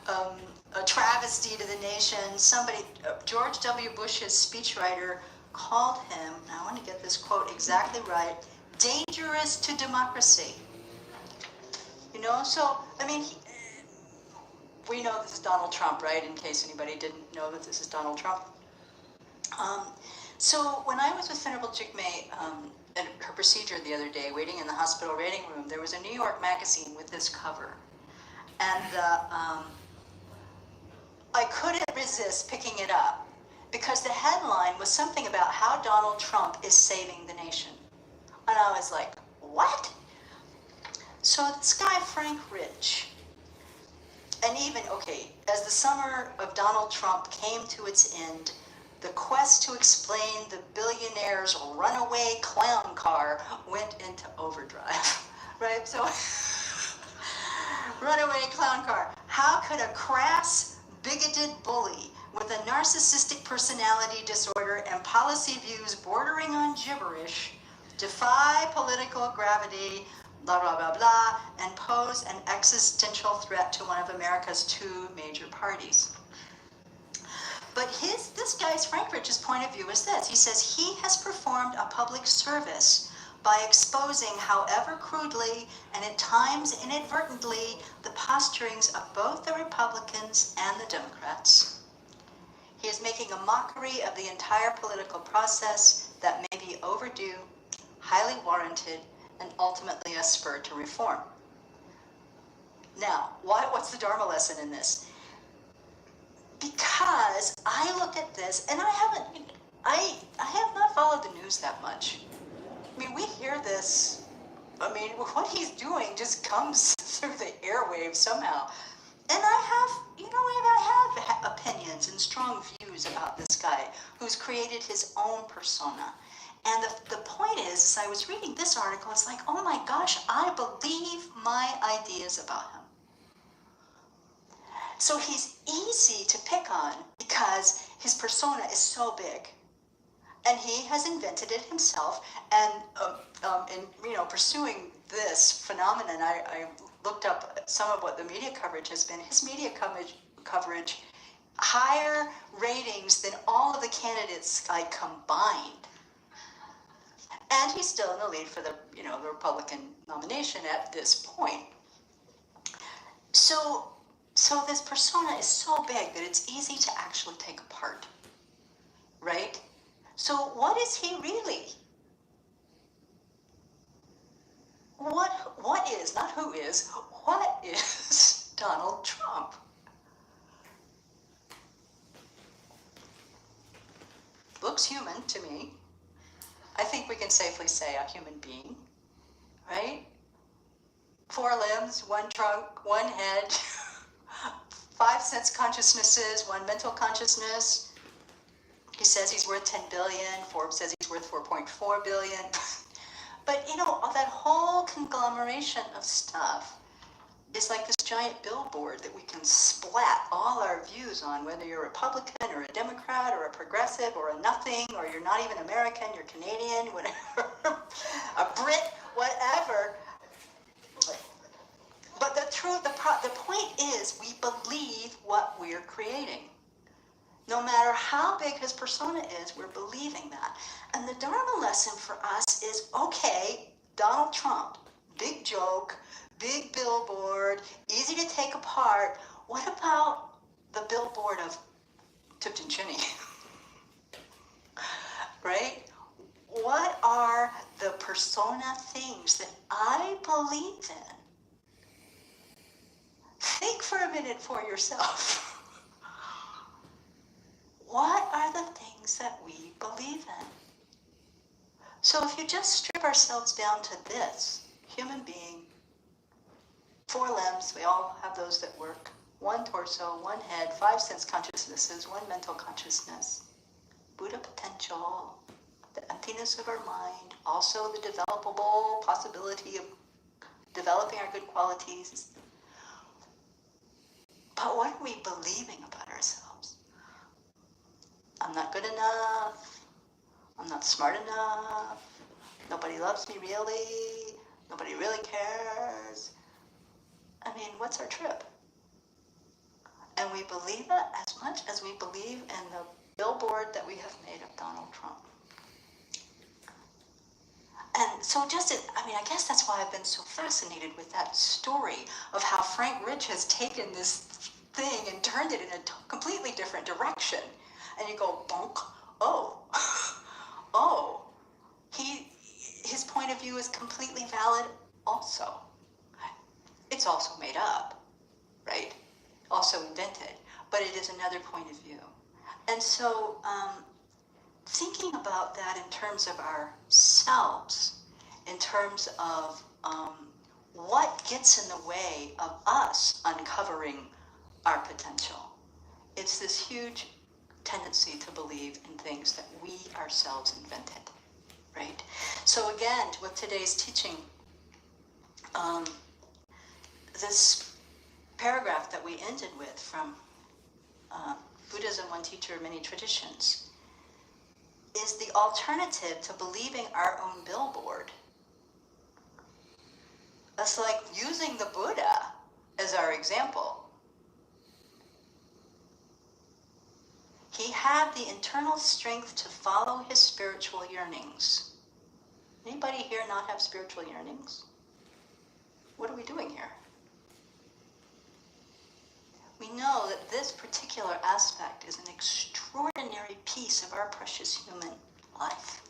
um, a travesty to the nation. Somebody, George W. Bush's speechwriter called him, I want to get this quote exactly right, dangerous to democracy. You know, so, I mean, we know this is Donald Trump, right? In case anybody didn't know that this is Donald Trump. So when I was with Venerable Jigme at her procedure the other day, waiting in the hospital waiting room, there was a New York magazine with this cover. And I couldn't resist picking it up because the headline was something about how Donald Trump is saving the nation. And I was like, what? So this guy, Frank Rich, and even, okay, as the summer of Donald Trump came to its end, the quest to explain the billionaire's runaway clown car went into overdrive, right? So, runaway clown car. How could a crass, bigoted bully with a narcissistic personality disorder and policy views bordering on gibberish defy political gravity, blah, blah, blah, blah, and pose an existential threat to one of America's two major parties? But this guy's, Frank Rich's point of view is this. He says he has performed a public service by exposing, however crudely and at times inadvertently, the posturings of both the Republicans and the Democrats. He is making a mockery of the entire political process that may be overdue, highly warranted, and ultimately a spur to reform. Now, what's the Dharma lesson in this? Because I look at this, and I have not followed the news that much. I mean, we hear this, I mean, what he's doing just comes through the airwaves somehow. And I have opinions and strong views about this guy who's created his own persona. And the point is, as I was reading this article, it's like, oh my gosh, I believe my ideas about him. So he's easy to pick on because his persona is so big. And he has invented it himself. And in pursuing this phenomenon, I looked up some of what the media coverage has been. His media coverage higher ratings than all of the candidates combined. And he's still in the lead for the Republican nomination at this point. So this persona is so big that it's easy to actually take apart, right? So what is he really? What is, not who is, what is Donald Trump? Looks human to me. I think we can safely say a human being, right? 4 limbs, 1 trunk, 1 head, 5 sense consciousnesses, 1 mental consciousness. He says he's worth 10 billion. Forbes says he's worth 4.4 billion. But that whole conglomeration of stuff is like this giant billboard that we can splat all our views on, whether you're a Republican or a Democrat or a progressive or a nothing, or you're not even American, you're Canadian, whatever, a Brit, whatever. But the point is, we believe what we're creating. No matter how big his persona is, we're believing that. And the Dharma lesson for us is, okay, Donald Trump, big joke, big billboard, easy to take apart. What about the billboard of Tipton Chinny? Right? What are the persona things that I believe in? Think for a minute for yourself. What are the things that we believe in? So if you just strip ourselves down to this, human being, 4 limbs, we all have those that work. 1 torso, 1 head, 5 sense consciousnesses, 1 mental consciousness. Buddha potential, the emptiness of our mind, also the developable possibility of developing our good qualities. But what are we believing about ourselves? I'm not good enough. I'm not smart enough. Nobody loves me really. Nobody really cares. I mean, what's our trip? And we believe it as much as we believe in the billboard that we have made of Donald Trump. And so I guess that's why I've been so fascinated with that story of how Frank Rich has taken this thing and turned it in a completely different direction. And you go, bonk, oh, oh, his point of view is completely valid also. It's also made up, right? Also invented, but it is another point of view. And so thinking about that in terms of ourselves, in terms of what gets in the way of us uncovering our potential. It's this huge tendency to believe in things that we ourselves invented, right? So again, with today's teaching, this paragraph that we ended with from Buddhism, One Teacher, Many Traditions, is the alternative to believing our own billboard. That's like using the Buddha as our example. He had the internal strength to follow his spiritual yearnings. Anybody here not have spiritual yearnings? What are we doing here? We know that this particular aspect is an extraordinary piece of our precious human life.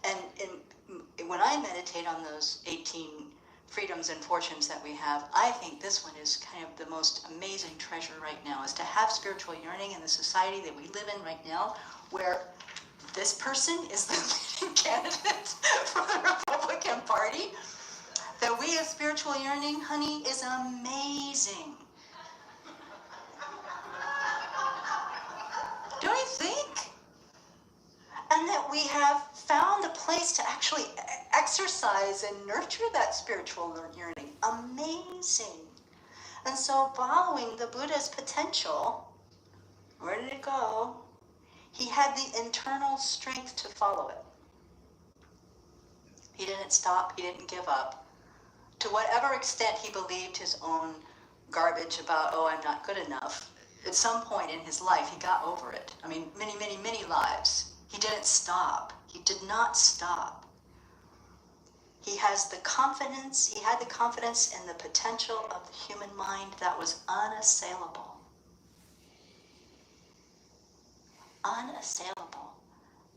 And when I meditate on those 18 freedoms and fortunes that we have, I think this one is kind of the most amazing treasure right now, is to have spiritual yearning in the society that we live in right now, where this person is the leading candidate for the Republican Party. That we have spiritual yearning, honey, is amazing. Don't you think? And that we have found a place to actually exercise and nurture that spiritual yearning. Amazing. And so following the Buddha's potential, where did it go? He had the internal strength to follow it. He didn't stop, he didn't give up. To whatever extent he believed his own garbage about, oh, I'm not good enough, at some point in his life, he got over it. I mean, many, many, many lives. He didn't stop. He did not stop. He had the confidence in the potential of the human mind that was unassailable. Unassailable.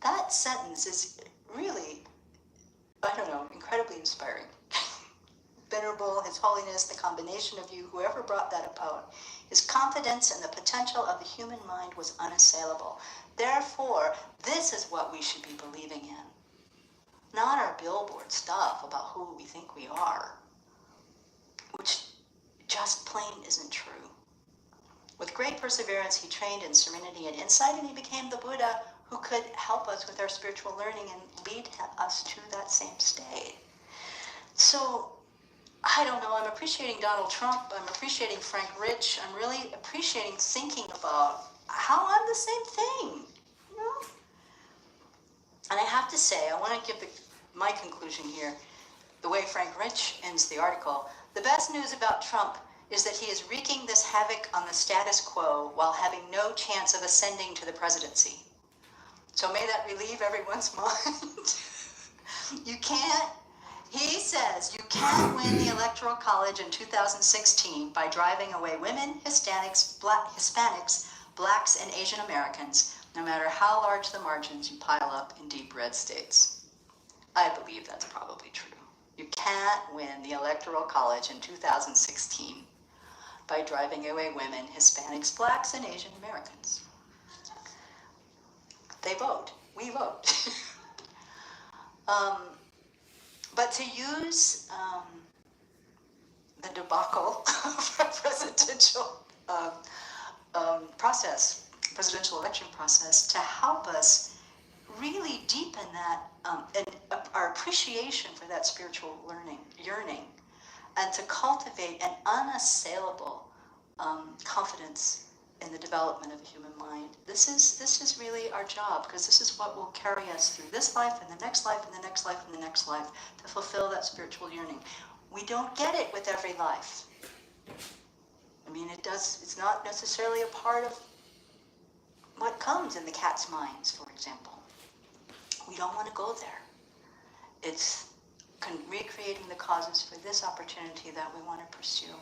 That sentence is really, incredibly inspiring. Venerable, His Holiness, the combination of you, whoever brought that about, his confidence in the potential of the human mind was unassailable. Therefore, this is what we should be believing in. Not our billboard stuff about who we think we are, which just plain isn't true. With great perseverance, he trained in serenity and insight, and he became the Buddha who could help us with our spiritual learning and lead us to that same state. So, I don't know, I'm appreciating Donald Trump, I'm appreciating Frank Rich, I'm really appreciating thinking about how I'm the same thing, you know? And I have to say, I want to give my conclusion here, the way Frank Rich ends the article. The best news about Trump is that he is wreaking this havoc on the status quo while having no chance of ascending to the presidency. So may that relieve everyone's mind. He says you can't win the Electoral College in 2016 by driving away women, Hispanics, blacks, and Asian Americans, no matter how large the margins you pile up in deep red states. I believe that's probably true. You can't win the Electoral College in 2016 by driving away women, Hispanics, blacks, and Asian Americans. They vote. We vote. But to use the debacle of a presidential presidential election process, to help us really deepen that and our appreciation for that spiritual yearning, and to cultivate an unassailable confidence in the development of the human mind. This is really our job, because this is what will carry us through this life and the next life and the next life and the next life, to fulfill that spiritual yearning. We don't get it with every life. I mean, it's not necessarily a part of what comes in the cat's minds, for example. We don't want to go there. It's recreating the causes for this opportunity that we want to pursue.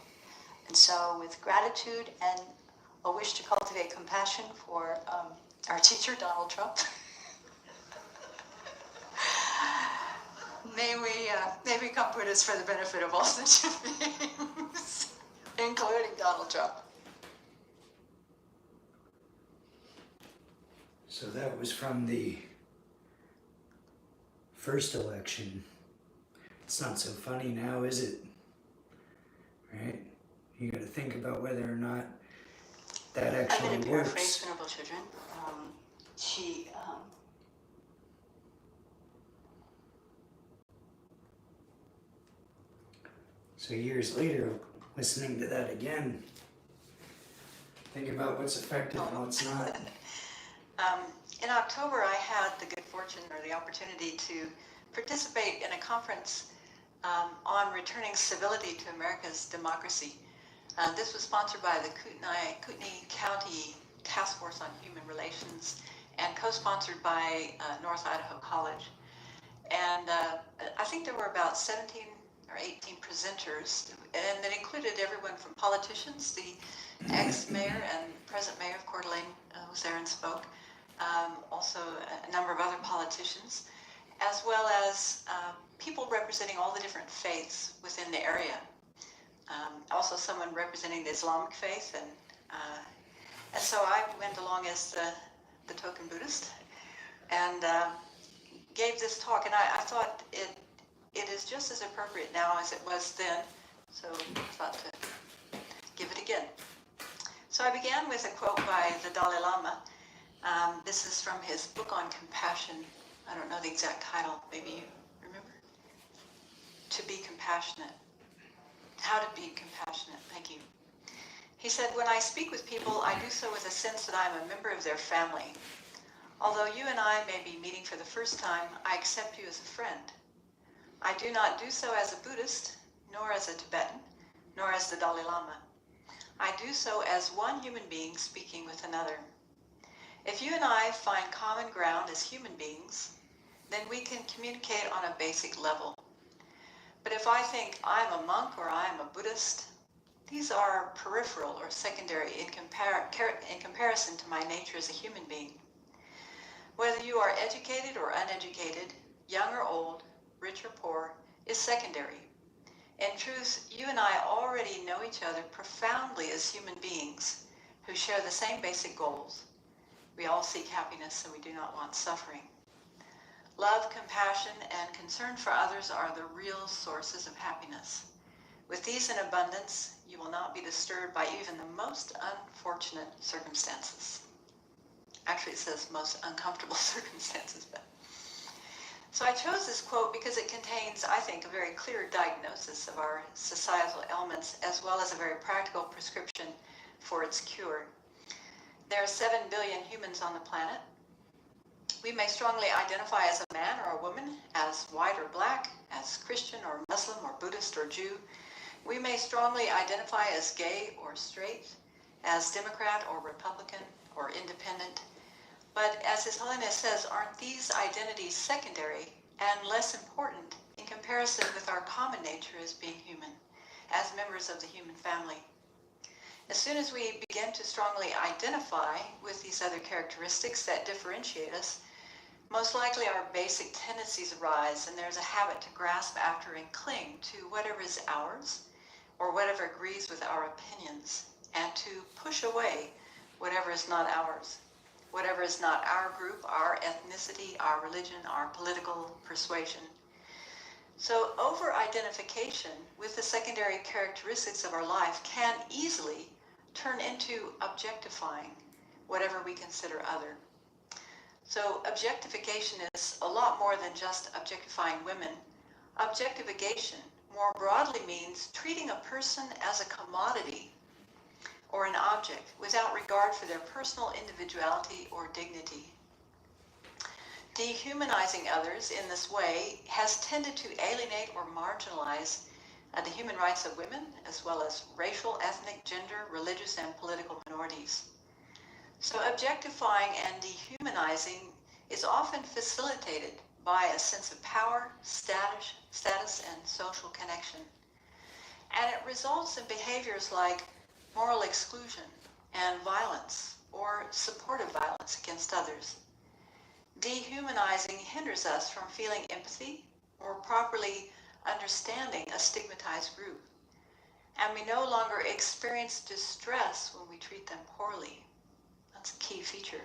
And so, with gratitude and a wish to cultivate compassion for our teacher, Donald Trump, may we become Buddhists for the benefit of all sentient beings, including Donald Trump. So that was from the first election. It's not so funny now, is it? Right? You got to think about whether or not that actually I'm going to paraphrase works. Venerable Children. She So years later, listening to that again, think about what's effective and what's not. In October, I had the good fortune or the opportunity to participate in a conference on returning civility to America's democracy. This was sponsored by the Kootenai County Task Force on Human Relations and co-sponsored by North Idaho College. And I think there were about 17 or 18 presenters, and that included everyone from politicians. The ex-mayor and present mayor of Coeur d'Alene was there and spoke. Also a number of other politicians, as well as people representing all the different faiths within the area. Also someone representing the Islamic faith, and so I went along as the token Buddhist and gave this talk, and I thought it is just as appropriate now as it was then, so I thought to give it again. So I began with a quote by the Dalai Lama. This is from his book on compassion. I don't know the exact title, maybe you remember? To be compassionate. How to be compassionate, thank you. He said, when I speak with people, I do so with a sense that I am a member of their family. Although you and I may be meeting for the first time, I accept you as a friend. I do not do so as a Buddhist, nor as a Tibetan, nor as the Dalai Lama. I do so as one human being speaking with another. If you and I find common ground as human beings, then we can communicate on a basic level. But if I think I'm a monk or I'm a Buddhist, these are peripheral or secondary in comparison to my nature as a human being. Whether you are educated or uneducated, young or old, rich or poor, is secondary. In truth, you and I already know each other profoundly as human beings who share the same basic goals. We all seek happiness and we do not want suffering. Love, compassion, and concern for others are the real sources of happiness. With these in abundance, you will not be disturbed by even the most unfortunate circumstances. Actually, it says most uncomfortable circumstances. So I chose this quote because it contains, I think, a very clear diagnosis of our societal ailments, as well as a very practical prescription for its cure. There are 7 billion humans on the planet. We may strongly identify as a man or a woman, as white or black, as Christian or Muslim or Buddhist or Jew. We may strongly identify as gay or straight, as Democrat or Republican or independent. But as His Holiness says, aren't these identities secondary and less important in comparison with our common nature as being human, as members of the human family? As soon as we begin to strongly identify with these other characteristics that differentiate us, most likely our basic tendencies arise, and there's a habit to grasp after and cling to whatever is ours or whatever agrees with our opinions, and to push away whatever is not ours, whatever is not our group, our ethnicity, our religion, our political persuasion. So over-identification with the secondary characteristics of our life can easily turn into objectifying whatever we consider other. So objectification is a lot more than just objectifying women. Objectification more broadly means treating a person as a commodity or an object without regard for their personal individuality or dignity. Dehumanizing others in this way has tended to alienate or marginalize the human rights of women, as well as racial, ethnic, gender, religious, and political minorities. So objectifying and dehumanizing is often facilitated by a sense of power, status, and social connection. And it results in behaviors like moral exclusion and violence, or supportive violence against others. Dehumanizing hinders us from feeling empathy or properly understanding a stigmatized group. And we no longer experience distress when we treat them poorly. That's a key feature.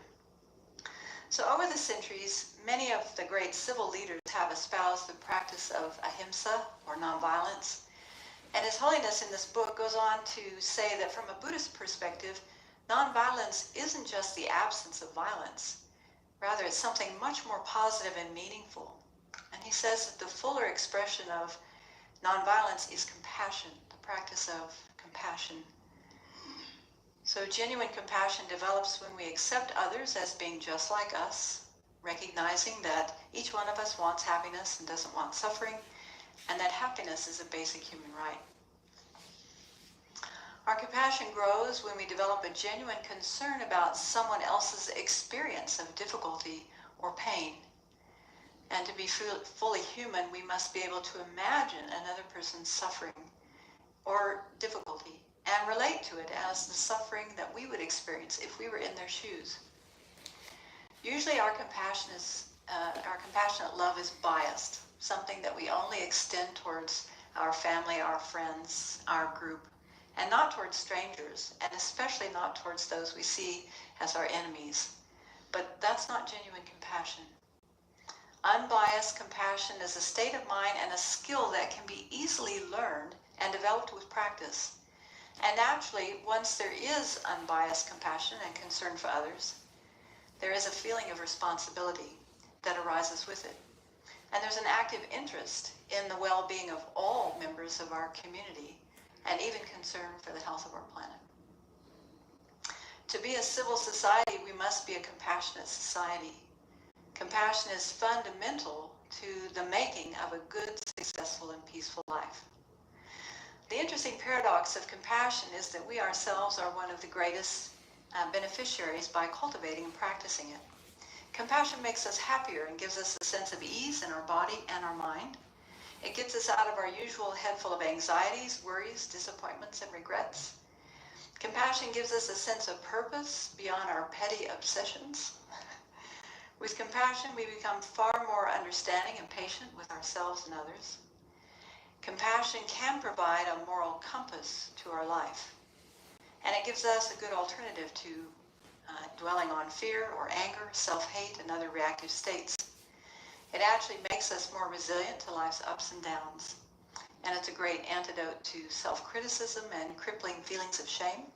So over the centuries, many of the great civil leaders have espoused the practice of ahimsa, or nonviolence. And His Holiness in this book goes on to say that from a Buddhist perspective, nonviolence isn't just the absence of violence. Rather, it's something much more positive and meaningful. And he says that the fuller expression of nonviolence is compassion, the practice of compassion. So genuine compassion develops when we accept others as being just like us, recognizing that each one of us wants happiness and doesn't want suffering, and that happiness is a basic human right. Our compassion grows when we develop a genuine concern about someone else's experience of difficulty or pain. And to be fully human, we must be able to imagine another person's suffering or difficulty and relate to it as the suffering that we would experience if we were in their shoes. Usually our compassionate love is biased, something that we only extend towards our family, our friends, our group, and not towards strangers, and especially not towards those we see as our enemies. But that's not genuine compassion. Unbiased compassion is a state of mind and a skill that can be easily learned and developed with practice. And naturally, once there is unbiased compassion and concern for others, there is a feeling of responsibility that arises with it. And there's an active interest in the well-being of all members of our community, and even concern for the health of our planet. To be a civil society, we must be a compassionate society. Compassion is fundamental to the making of a good, successful, and peaceful life. The interesting paradox of compassion is that we ourselves are one of the greatest beneficiaries by cultivating and practicing it. Compassion makes us happier and gives us a sense of ease in our body and our mind. It gets us out of our usual head full of anxieties, worries, disappointments, and regrets. Compassion gives us a sense of purpose beyond our petty obsessions. With compassion, we become far more understanding and patient with ourselves and others. Compassion can provide a moral compass to our life, and it gives us a good alternative to dwelling on fear or anger, self-hate, and other reactive states. It actually makes us more resilient to life's ups and downs. And it's a great antidote to self-criticism and crippling feelings of shame.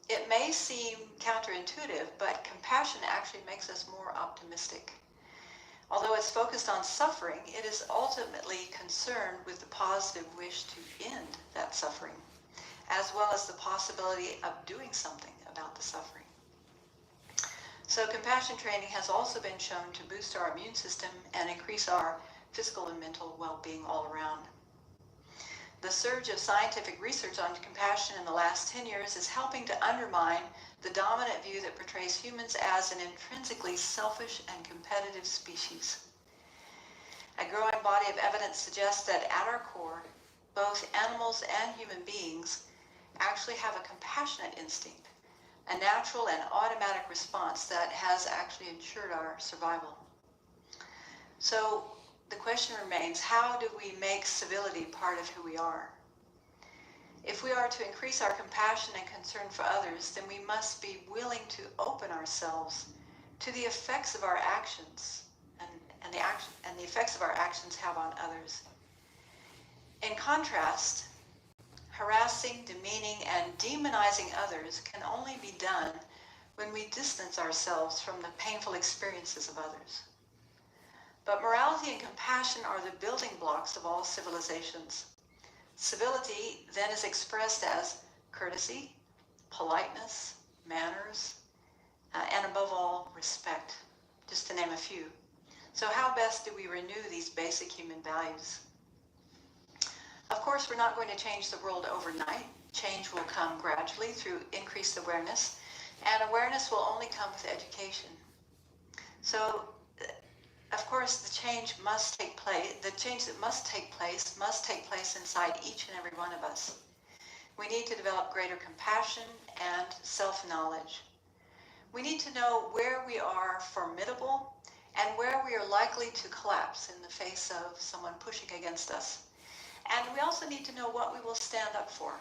It may seem counterintuitive, but compassion actually makes us more optimistic. Although it's focused on suffering, it is ultimately concerned with the positive wish to end that suffering, as well as the possibility of doing something about the suffering. So compassion training has also been shown to boost our immune system and increase our physical and mental well-being all around. The surge of scientific research on compassion in the last 10 years is helping to undermine the dominant view that portrays humans as an intrinsically selfish and competitive species. A growing body of evidence suggests that at our core, both animals and human beings actually have a compassionate instinct, a natural and automatic response that has actually ensured our survival. So the question remains, how do we make civility part of who we are? If we are to increase our compassion and concern for others, then we must be willing to open ourselves to the effects of our actions and and the effects of our actions have on others. In contrast, harassing, demeaning, and demonizing others can only be done when we distance ourselves from the painful experiences of others. But morality and compassion are the building blocks of all civilizations. Civility then is expressed as courtesy, politeness, manners, and above all, respect, just to name a few. So how best do we renew these basic human values? Of course, we're not going to change the world overnight. Change will come gradually through increased awareness, and awareness will only come with education. So, of course, the change that must take place inside each and every one of us. We need to develop greater compassion and self-knowledge. We need to know where we are formidable and where we are likely to collapse in the face of someone pushing against us. And we also need to know what we will stand up for.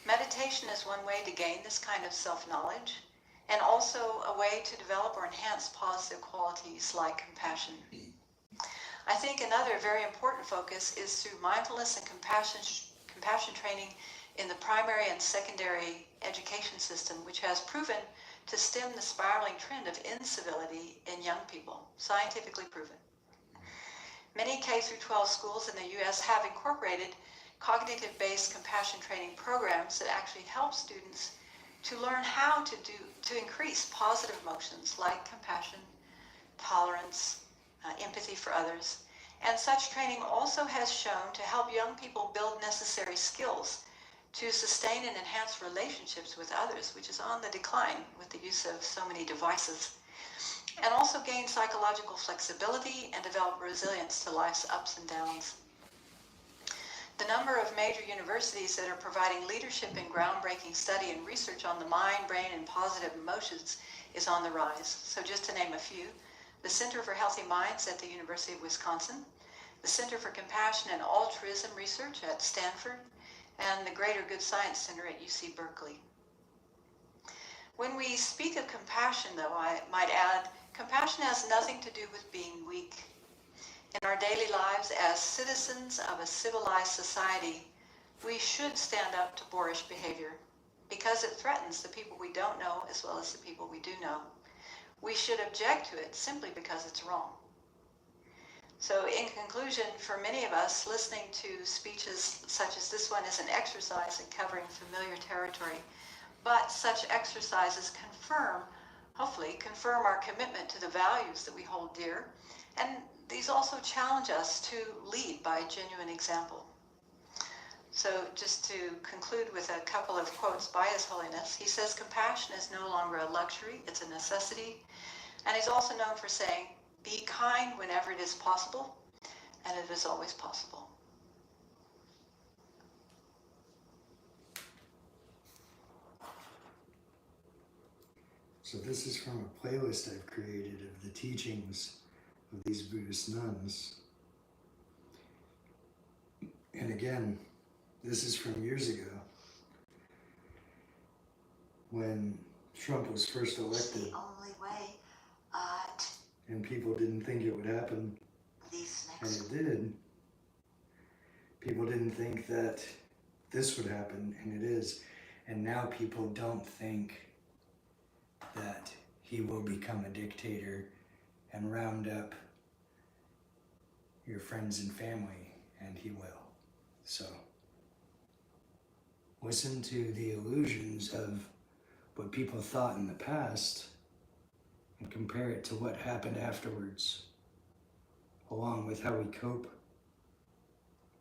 Meditation is one way to gain this kind of self-knowledge, and also a way to develop or enhance positive qualities like compassion. I think another very important focus is through mindfulness and compassion training in the primary and secondary education system, which has proven to stem the spiraling trend of incivility in young people, scientifically proven. Many K-12 schools in the U.S. have incorporated cognitive-based compassion training programs that actually help students to learn how to increase positive emotions like compassion, tolerance, empathy for others. And such training also has shown to help young people build necessary skills to sustain and enhance relationships with others, which is on the decline with the use of so many devices, and also gain psychological flexibility and develop resilience to life's ups and downs. The number of major universities that are providing leadership in groundbreaking study and research on the mind, brain, and positive emotions is on the rise. So just to name a few, the Center for Healthy Minds at the University of Wisconsin, the Center for Compassion and Altruism Research at Stanford, and the Greater Good Science Center at UC Berkeley. When we speak of compassion, though, I might add, compassion has nothing to do with being weak. In our daily lives as citizens of a civilized society, we should stand up to boorish behavior because it threatens the people we don't know as well as the people we do know. We should object to it simply because it's wrong. So in conclusion, for many of us, listening to speeches such as this one is an exercise in covering familiar territory, but such exercises hopefully confirm our commitment to the values that we hold dear, and these also challenge us to lead by genuine example. So just to conclude with a couple of quotes by His Holiness, he says, compassion is no longer a luxury, it's a necessity. And he's also known for saying, be kind whenever it is possible, and it is always possible. So this is from a playlist I've created of the teachings of these Buddhist nuns. And again, this is from years ago when Trump was first elected. The only way And people didn't think it would happen, these and next it did. People didn't think that this would happen, and it is. And now people don't think that he will become a dictator and round up your friends and family, and he will. So, listen to the illusions of what people thought in the past and compare it to what happened afterwards, along with how we cope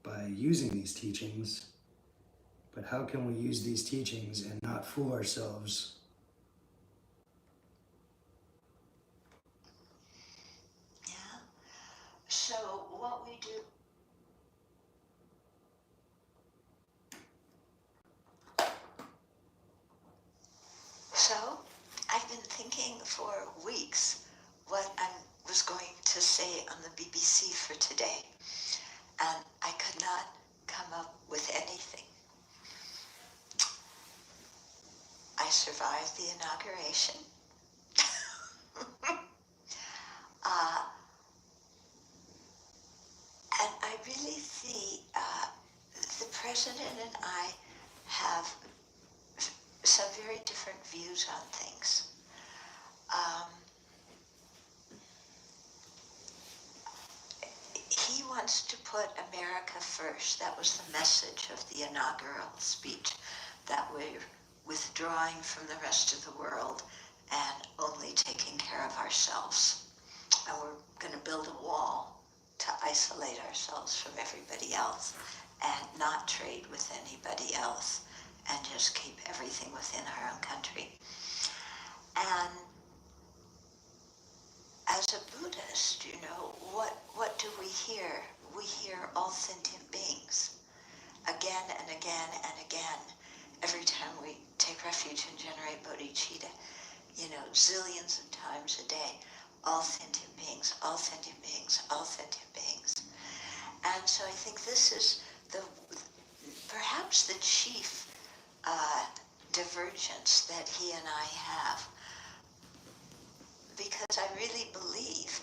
by using these teachings. But how can we use these teachings and not fool ourselves? Yeah. So what we do. So I've been thinking for weeks what I was going to say on the BBC for today, and I could not come up with anything. I survived the inauguration. President and I have some very different views on things. He wants to put America first. That was the message of the inaugural speech, that we're withdrawing from the rest of the world and only taking care of ourselves. And we're going to build a wall to isolate ourselves from everybody else and not trade with anybody else and just keep everything within our own country. And as a Buddhist, you know, what do we hear? We hear all sentient beings again and again and again. Every time we take refuge and generate bodhicitta, you know, zillions of times a day, all sentient beings, all sentient beings, all sentient beings. And so I think this is perhaps the chief divergence that he and I have, because I really believe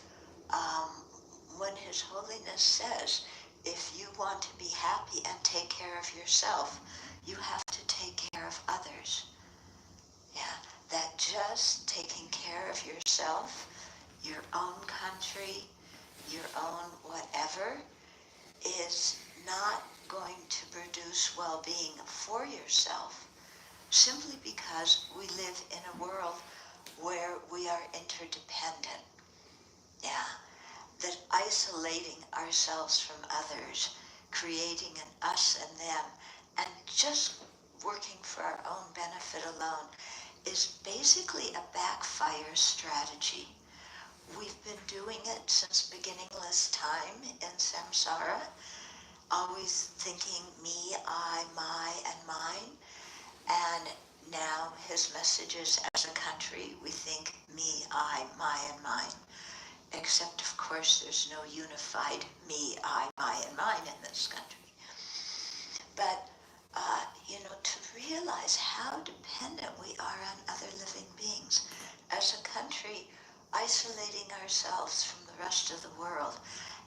when His Holiness says, if you want to be happy and take care of yourself, you have to take care of others. Yeah, that just taking care of yourself, your own country, your own whatever, is not going to produce well-being for yourself, simply because we live in a world where we are interdependent. Yeah, that isolating ourselves from others, creating an us and them, and just working for our own benefit alone is basically a backfire strategy. We've been doing it since beginningless time in samsara, always thinking me, I, my, and mine. And now his messages as a country, we think me, I, my, and mine. Except, of course, there's no unified me, I, my, and mine in this country. But, to realize how dependent we are on other living beings. As a country, isolating ourselves from the rest of the world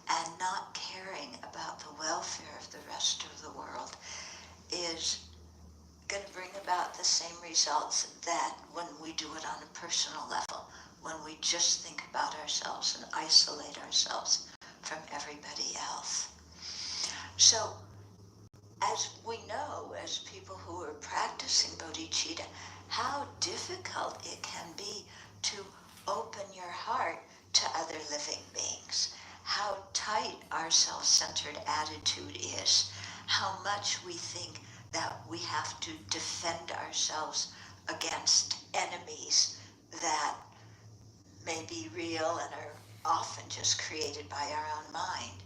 and not caring about the welfare of the rest of the world is going to bring about the same results that when we do it on a personal level, when we just think about ourselves and isolate ourselves from everybody else. So, as we know, as people who are practicing bodhicitta, how difficult it can be to open your heart to other living beings, how tight our self-centered attitude is, how much we think that we have to defend ourselves against enemies that may be real and are often just created by our own mind.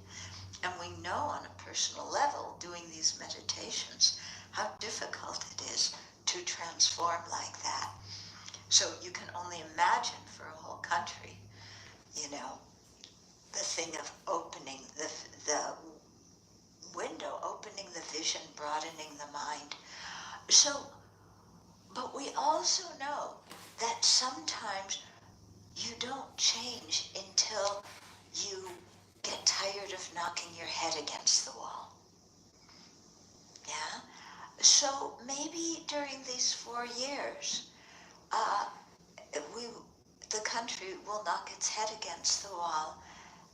And we know on a personal level, doing these meditations, how difficult it is to transform like that. So you can only imagine for a whole country, the thing of opening the window, opening the vision, broadening the mind. So, but we also know that sometimes you don't change until you get tired of knocking your head against the wall. Yeah? So maybe during these 4 years, the country will knock its head against the wall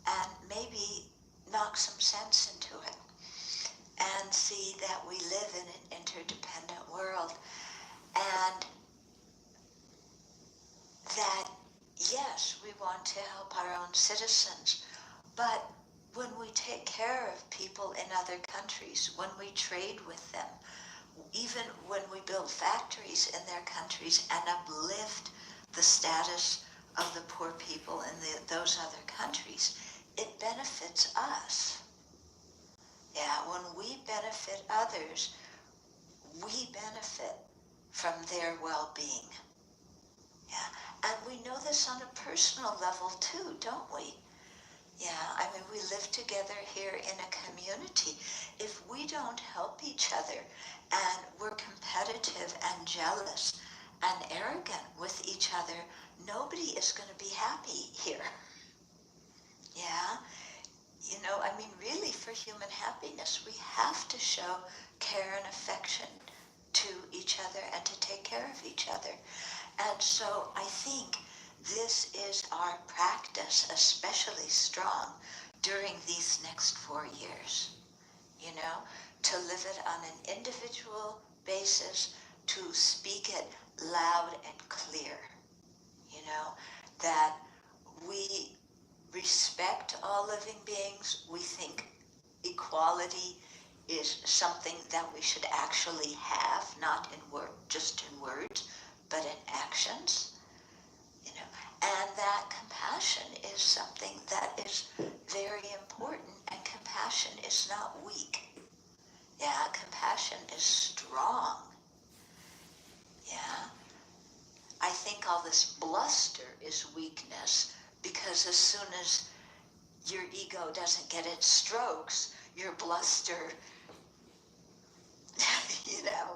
and maybe knock some sense into it and see that we live in an interdependent world, and that, yes, we want to help our own citizens, but when we take care of people in other countries, when we trade with them, even when we build factories in their countries and uplift the status of the poor people in those other countries, it benefits us. Yeah, when we benefit others, we benefit from their well-being. Yeah, and we know this on a personal level too, don't we? Yeah, I mean, we live together here in a community. If we don't help each other and we're competitive and jealous and arrogant with each other, nobody is going to be happy here. Yeah, really, for human happiness, we have to show care and affection to each other and to take care of each other. And so I think this is our practice, especially strong during these next 4 years, to live it on an individual basis, to speak it loud and clear, that we respect all living beings. We think equality is something that we should actually have, not in just in words, but in actions, and that compassion is something that is very important, and compassion is not weak. Yeah, compassion is strong. Yeah. I think all this bluster is weakness, because as soon as your ego doesn't get its strokes, your bluster,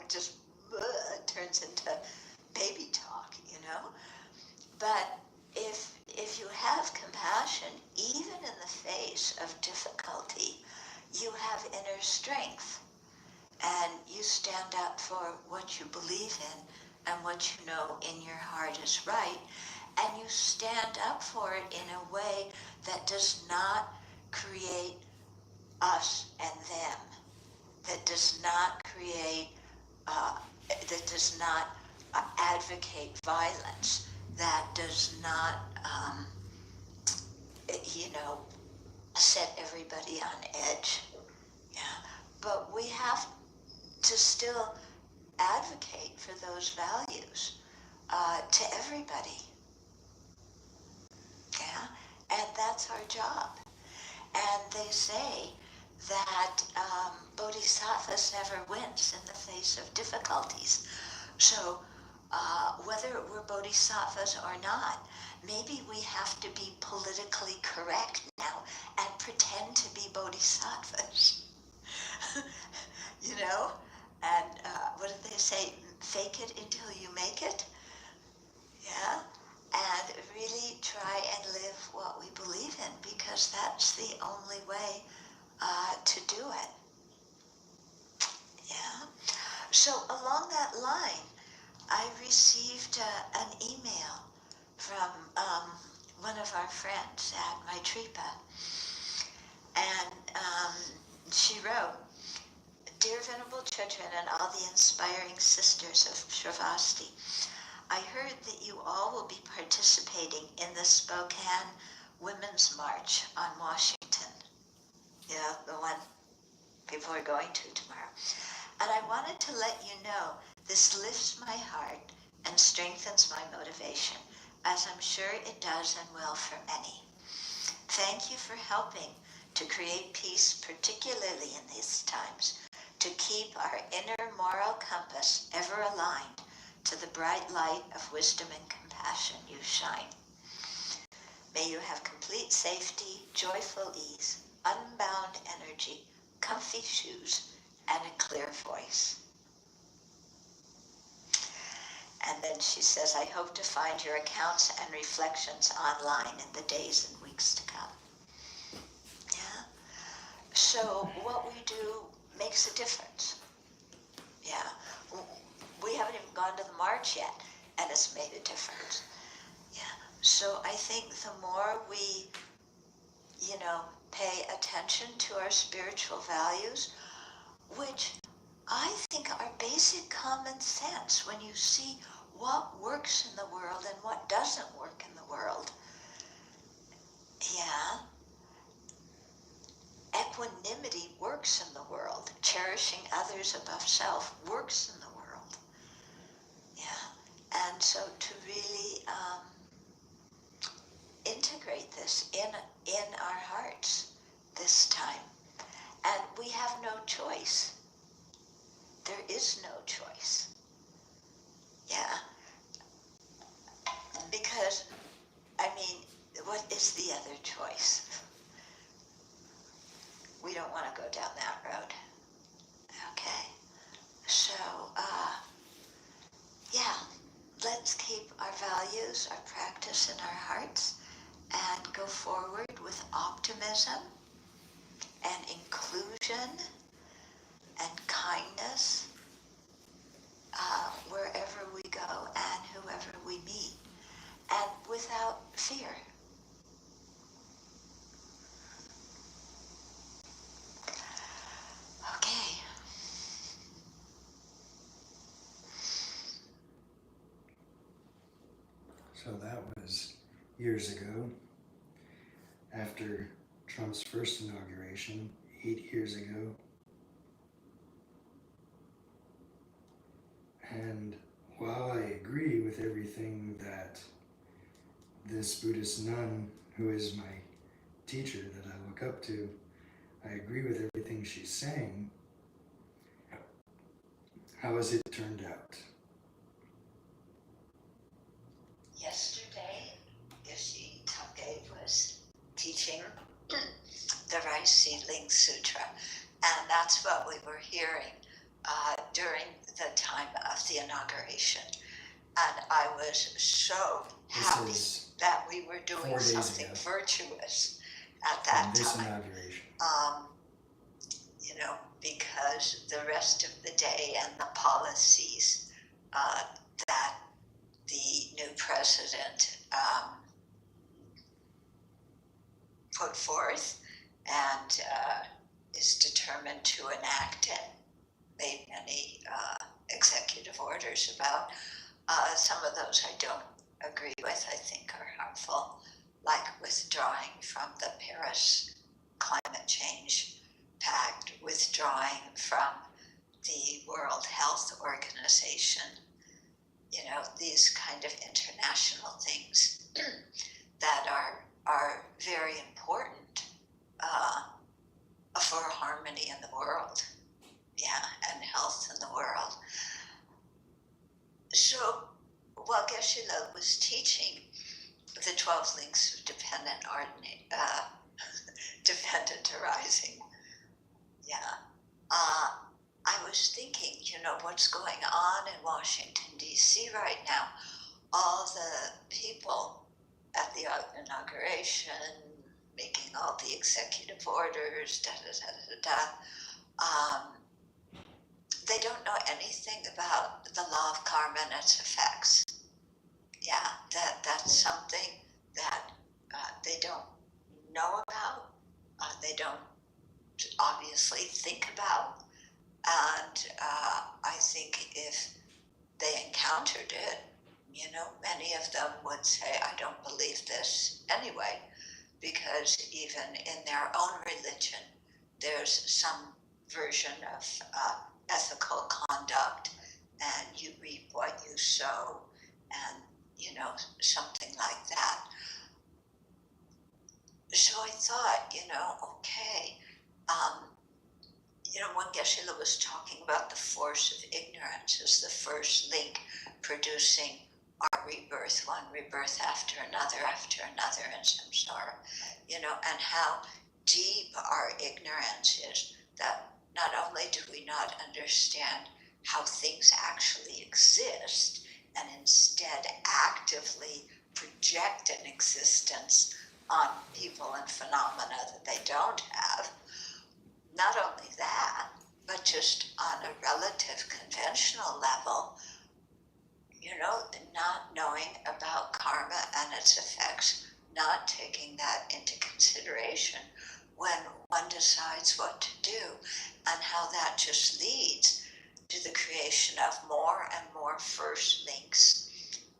just turns into baby talk, But if you have compassion, even in the face of difficulty, you have inner strength, and you stand up for what you believe in and what you know in your heart is right, and you stand up for it in a way that does not create us and them, that does not create, that does not advocate violence, that does not, set everybody on edge. Yeah, but we have to still advocate for those values to everybody. Yeah, and that's our job. And they say that bodhisattvas never wins in the face of difficulties. So whether we're bodhisattvas or not, maybe we have to be politically correct now and pretend to be bodhisattvas. And what did they say? Fake it until you make it. Yeah, and really try and live what we believe in, because that's the only way to do it. Yeah. So along that line, I received an email from one of our friends at Maitripa, and she wrote, "Dear Venerable Chödrön and all the inspiring sisters of Shravasti, I heard that you all will be participating in the Spokane Women's March on Washington. The one people are going to tomorrow. And I wanted to let you know this lifts my heart and strengthens my motivation, as I'm sure it does and will for many. Thank you for helping to create peace, particularly in these times, to keep our inner moral compass ever aligned to the bright light of wisdom and compassion you shine. May you have complete safety, joyful ease, unbound energy, comfy shoes, and a clear voice." And then she says, "I hope to find your accounts and reflections online in the days and weeks to come." Yeah. So what we do makes a difference. Yeah. We haven't even gone to the march yet, and it's made a difference. Yeah. So I think the more we, pay attention to our spiritual values, which I think are basic common sense when you see what works in the world and what doesn't work in the world. Yeah. Equanimity works in the world. Cherishing others above self works in the world. Yeah. And so to really integrate this in our hearts this time. And we have no choice. There is no choice. Yeah. Because, what is the other choice? We don't want to go down that road. Okay? So, let's keep our values, our practice in our hearts, and go forward with optimism and inclusion and kindness wherever we go and whoever we meet, and without fear. Okay. So that was years ago, after Trump's first inauguration, 8 years ago. And while I agree with everything that this Buddhist nun, who is my teacher that I look up to, I agree with everything she's saying, how has it turned out? Yesterday, Geshe Take was teaching the Rice Seedling Sutra, and that's what we were hearing during the time of the inauguration. And I was so happy that we were doing something virtuous at that time. Inauguration. You know, because the rest of the day and the policies that the new president put forth and is determined to enact and made many executive orders about. Some of those I don't agree with, I think are harmful, like withdrawing from the Paris Climate Change Pact, withdrawing from the World Health Organization, you know, these kind of international things that are very important for harmony in the world, and health in the world. So while Geshe-la was teaching the 12 links of dependent arising, I was thinking, you know, what's going on in Washington, D.C. right now, all the people at the inauguration making all the executive orders, they don't know anything about the law of karma and its effects. That's something that they don't know about, they don't obviously think about, and I think if they encountered it, you know, many of them would say, I don't believe this anyway, because even in their own religion, there's some version of ethical conduct, and you reap what you sow, and, you know, something like that. So I thought, you know, okay, you know, when Geshe-la was talking about the force of ignorance as the first link producing our rebirth, one rebirth after another in samsara, you know, and how deep our ignorance is, that not only do we not understand how things actually exist, and instead actively project an existence on people and phenomena that they don't have. Not only that, but just on a relative conventional level, you know, not knowing about karma and its effects, not taking that into consideration when one decides what to do, and how that just leads to the creation of more and more first links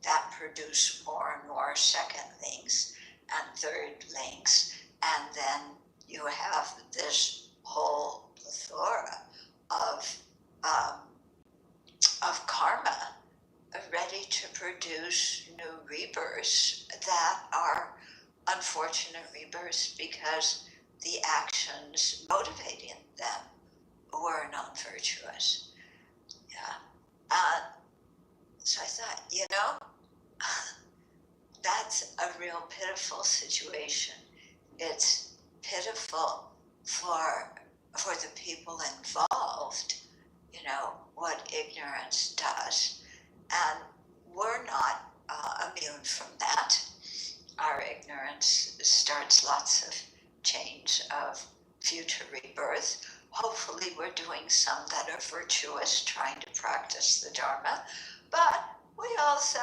that produce more and more second links and third links, and then you have this whole plethora of karma ready to produce new rebirths that are unfortunate rebirths because the actions motivating them were non-virtuous. So I thought, you know, that's a real pitiful situation. It's pitiful for the people involved, you know, what ignorance does. And we're not immune from that. Our ignorance starts lots of chains of future rebirth. hopefully we're doing some that are virtuous, trying to practice the Dharma, but we also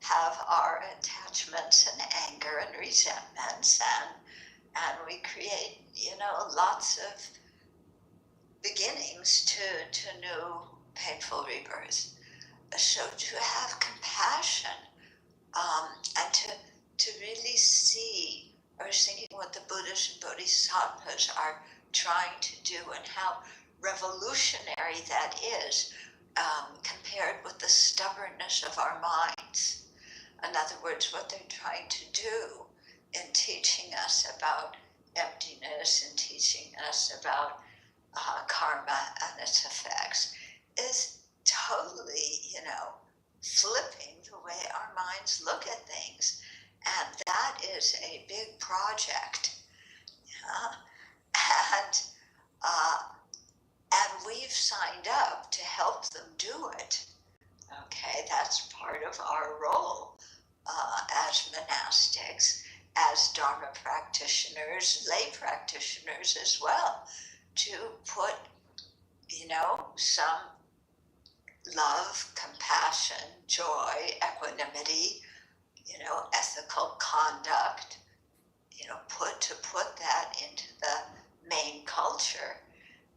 have our attachments and anger and resentments, and we create, lots of beginnings to new painful rebirths. So to have compassion, and to really see, I was thinking what the Buddhas and Bodhisattvas are trying to do and how revolutionary that is, compared with the stubbornness of our minds. In other words, what they're trying to do in teaching us about emptiness and teaching us about karma and its effects is totally, flipping the way our minds look at things. And that is a big project. And, uh, and we've signed up to help them do it. Okay, that's part of our role as monastics, as Dharma practitioners, lay practitioners as well, to put, some love, compassion, joy, equanimity, ethical conduct, put that into the main culture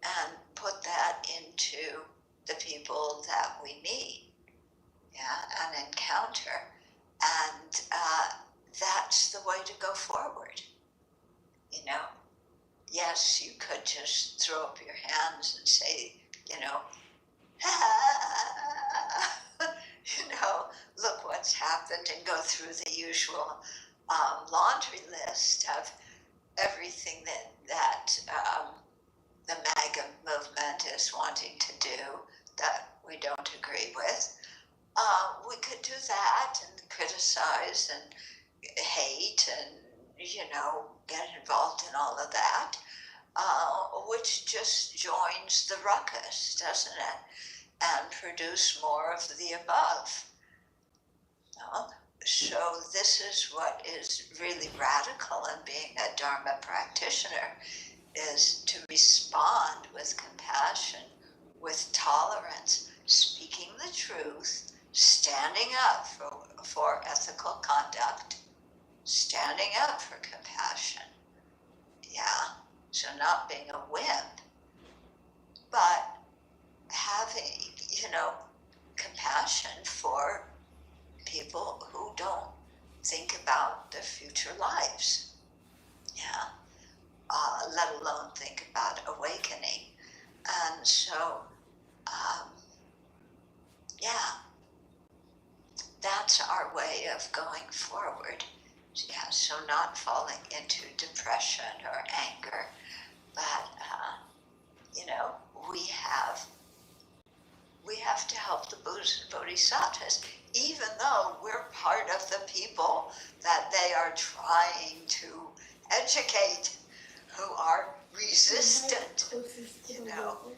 and put that into the people that we meet, and encounter. And that's the way to go forward. Yes, you could just throw up your hands and say, look what's happened, and go through the usual laundry list of everything that the MAGA movement is wanting to do that we don't agree with. We could do that and criticize and hate and, get involved in all of that, which just joins the ruckus, doesn't it? And produce more of the above. So this is what is really radical in being a Dharma practitioner, is to respond with compassion, with tolerance, speaking the truth, standing up for ethical conduct, standing up for compassion. So not being a wimp, but having, compassion for people who don't think about their future lives, let alone think about awakening. And so, that's our way of going forward. So not falling into depression or anger, but, we have to help the Buddhas and Bodhisattvas, even though we're part of the people that they are trying to educate, who are resistant,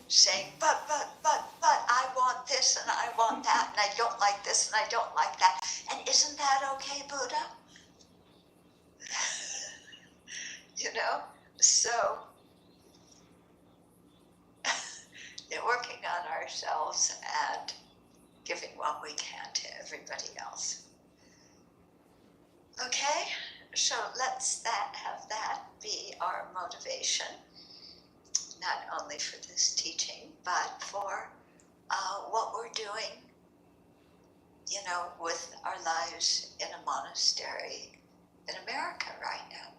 saying, but, I want this and I want that, and I don't like this and I don't like that. And isn't that okay, Buddha? So working on ourselves and giving what we can to everybody else. Okay, so let's have that be our motivation, not only for this teaching, but for what we're doing, with our lives in a monastery in America right now.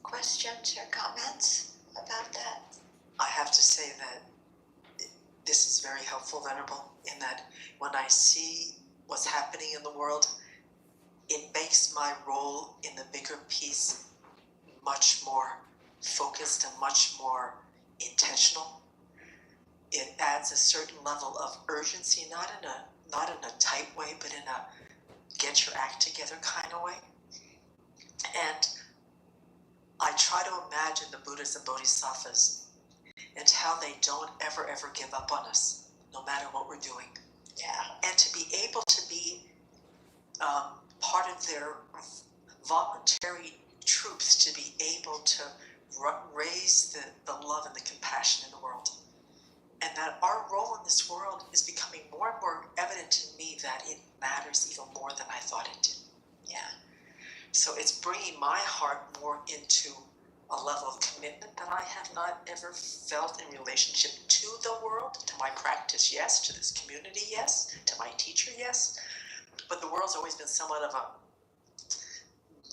Questions or comments about that? I have to say that this is very helpful, Venerable, in that when I see what's happening in the world, it makes my role in the bigger piece much more focused and much more intentional. It adds a certain level of urgency, not in a tight way, but in a get your act together kind of way. And I try to imagine the Buddhas and Bodhisattvas and how they don't ever give up on us, no matter what we're doing. And to be able to be part of their voluntary troops to be able to raise the love and the compassion in the world. And that our role in this world is becoming more and more evident to me that it matters even more than I thought it did. Yeah. So it's bringing my heart more into a level of commitment that I have not ever felt in relationship to the world, to my practice, yes, to this community, yes, to my teacher, yes. But the world's always been somewhat of a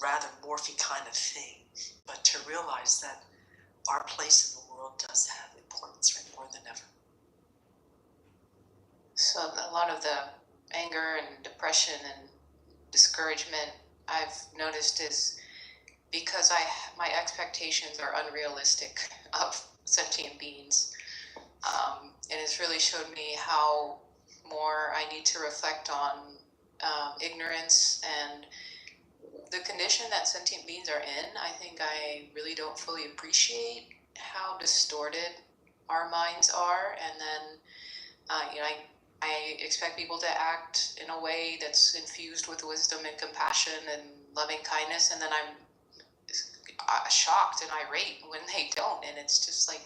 rather morphy kind of thing. But to realize that our place in the world does have importance right more than ever. So a lot of the anger and depression and discouragement I've noticed is because my expectations are unrealistic of sentient beings. It has really showed me how more I need to reflect on ignorance and the condition that sentient beings are in. I think I really don't fully appreciate how distorted our minds are, and then I expect people to act in a way that's infused with wisdom and compassion and loving kindness, and then I'm shocked and irate when they don't, and it's just like,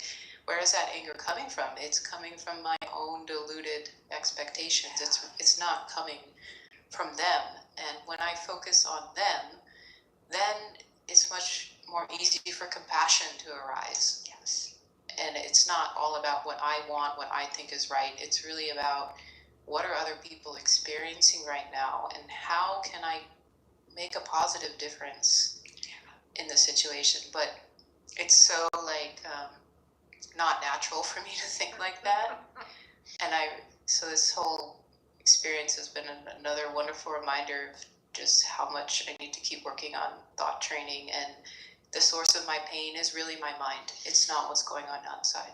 where is that anger coming from? It's coming from my own deluded expectations. It's not coming from them, and when I focus on them, then it's much more easy for compassion to arise. Yes. And it's not all about what I want, what I think is right. It's really about what are other people experiencing right now, and how can I make a positive difference in the situation. But it's so not natural for me to think like that. And so this whole experience has been another wonderful reminder of just how much I need to keep working on thought training, and the source of my pain is really my mind. It's not what's going on outside.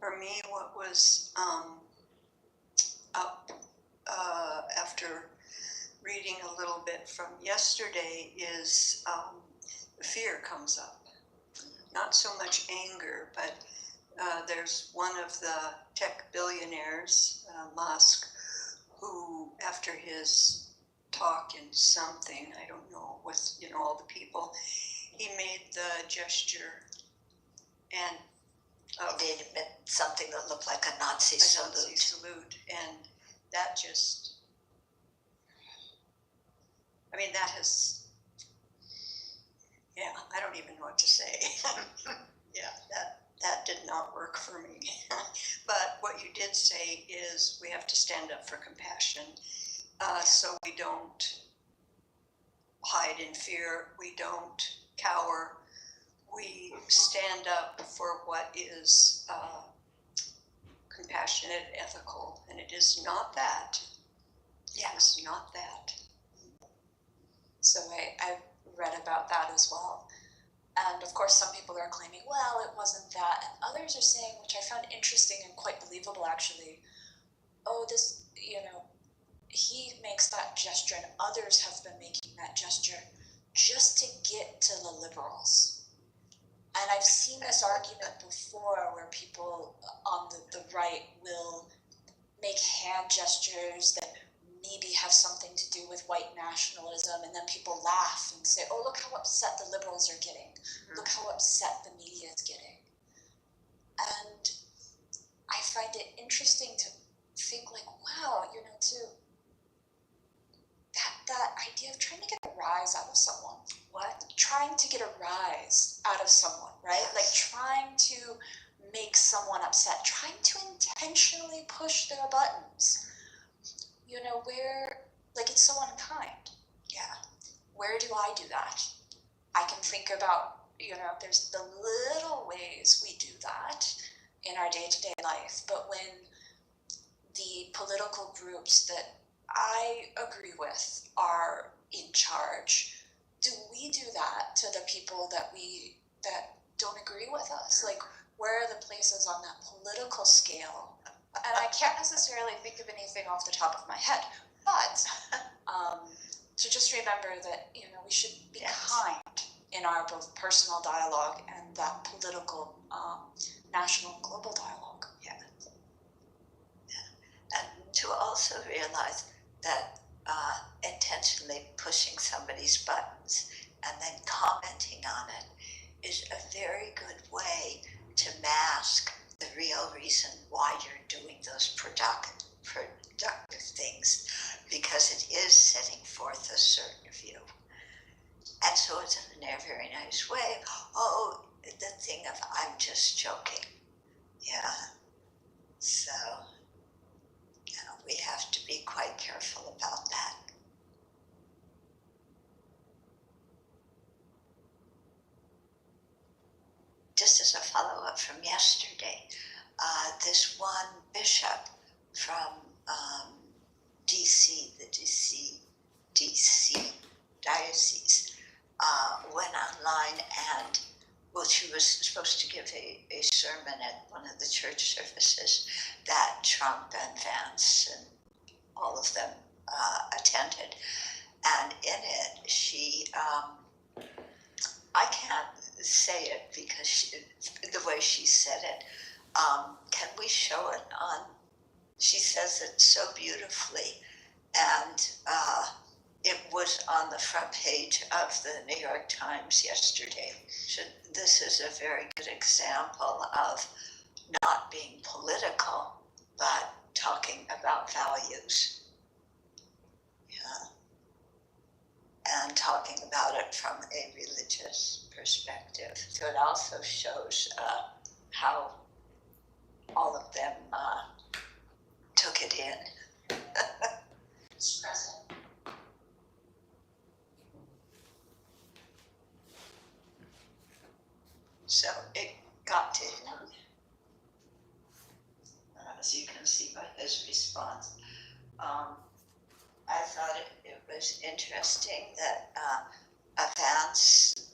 For me, what was up after reading a little bit from yesterday is fear comes up. Not so much anger, but there's one of the tech billionaires, Musk, who after his talk in something, I don't know, with all the people, he made the gesture and He did something that looked like a Nazi salute. And that just, that has, I don't even know what to say. That did not work for me. But what you did say is we have to stand up for compassion, so we don't hide in fear, we don't cower, we stand up for what is compassionate, ethical, and it is not that. Yes, not that. So I read about that as well. And of course, some people are claiming, well, it wasn't that. And others are saying, which I found interesting and quite believable actually, oh, this, he makes that gesture and others have been making that gesture just to get to the liberals. And I've seen this argument before where people on the right will make hand gestures that maybe have something to do with white nationalism, and then people laugh and say, oh, look how upset the liberals are getting. Look how upset the media is getting. And I find it interesting to think like, wow, too, that idea of trying to get a rise out of someone. What? Trying to get a rise out of someone, right? Yes. Like trying to make someone upset, trying to intentionally push their buttons. Where, it's so unkind. Yeah. Where do I do that? I can think about, there's the little ways we do that in our day-to-day life, but when the political groups that I agree with are in charge, do we do that to the people that don't agree with us? Like, where are the places on that political scale? And I can't necessarily think of anything off the top of my head, but to just remember that, we should be kind in our both personal dialogue and that political, national and global dialogue. Yeah. And to also realize that pushing somebody's buttons and then commenting on it is a very good way to mask the real reason why you're doing those productive things, because it is setting forth a certain view. And so it's in a very nice way. Oh, the thing of I'm just joking. Yeah. So, we have to be quite careful about that. Just as a follow-up from yesterday, this one bishop from DC, the DC diocese, went online and, well, she was supposed to give a sermon at one of the church services that Trump and Vance and all of them attended. And in it, she, I can't say it because the way she said it, can we show it on? She says it so beautifully, and it was on the front page of the New York Times yesterday. So this is a very good example of not being political, but talking about values. Yeah. And talking about it from a religious perspective. So it also shows how all of them took it in. Mr. President. So it got to him, as you can see by his response. I thought it was interesting that Vance's,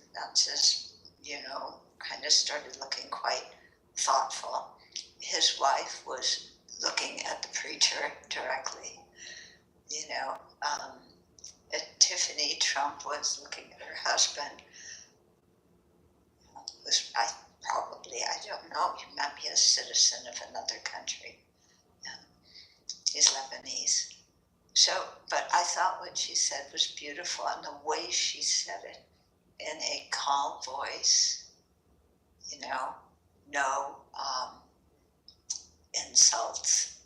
kind of started looking quite thoughtful. His wife was looking at the preacher directly, Tiffany Trump was looking at her husband. I don't know, he might be a citizen of another country. He's Lebanese. So, but I thought what she said was beautiful, and the way she said it in a calm voice, no insults,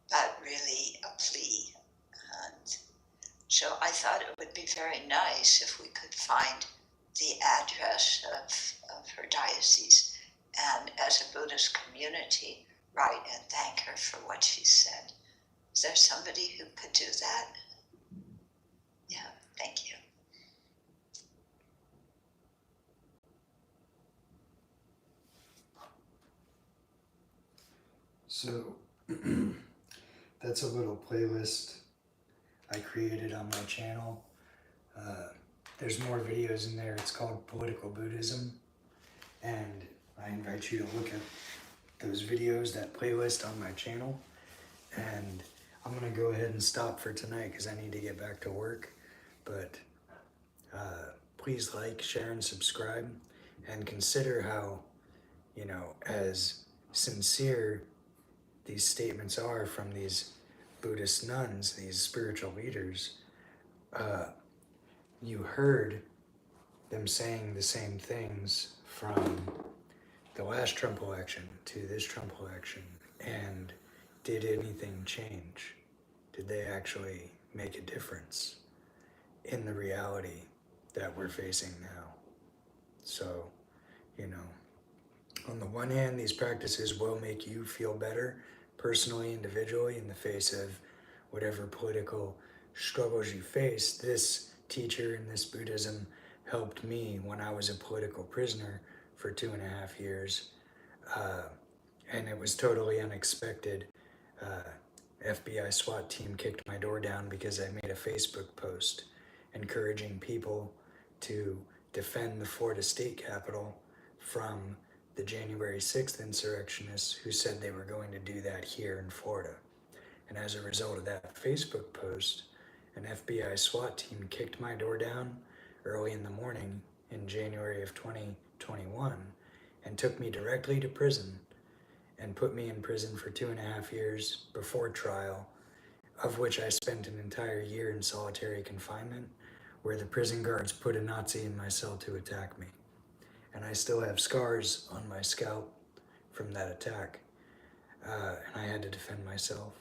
but really a plea. And so I thought it would be very nice if we could find the address of her diocese, and as a Buddhist community, write and thank her for what she said. Is there somebody who could do that? Yeah, thank you. So that's a little playlist I created on my channel. There's more videos in there. It's called Political Buddhism, and I invite you to look at those videos, that playlist on my channel. And I'm gonna go ahead and stop for tonight because I need to get back to work. But please like, share, and subscribe, and consider how, as sincere these statements are from these Buddhist nuns, these spiritual leaders. You heard them saying the same things from the last Trump election to this Trump election. And did anything change? Did they actually make a difference in the reality that we're facing now? So, on the one hand, these practices will make you feel better personally, individually, in the face of whatever political struggles you face. This teacher in this Buddhism helped me when I was a political prisoner for 2.5 years. And it was totally unexpected. FBI SWAT team kicked my door down because I made a Facebook post encouraging people to defend the Florida State Capitol from the January 6th insurrectionists who said they were going to do that here in Florida. And as a result of that Facebook post, an FBI SWAT team kicked my door down early in the morning in January of 2021 and took me directly to prison and put me in prison for 2.5 years before trial, of which I spent an entire year in solitary confinement where the prison guards put a Nazi in my cell to attack me. And I still have scars on my scalp from that attack. And I had to defend myself.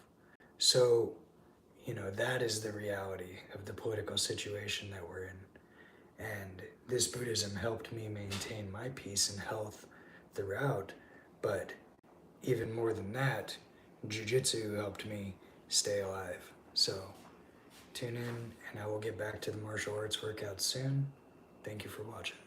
So, that is the reality of the political situation that we're in. And this Buddhism helped me maintain my peace and health throughout. But even more than that, Jiu-Jitsu helped me stay alive. So tune in, and I will get back to the martial arts workouts soon. Thank you for watching.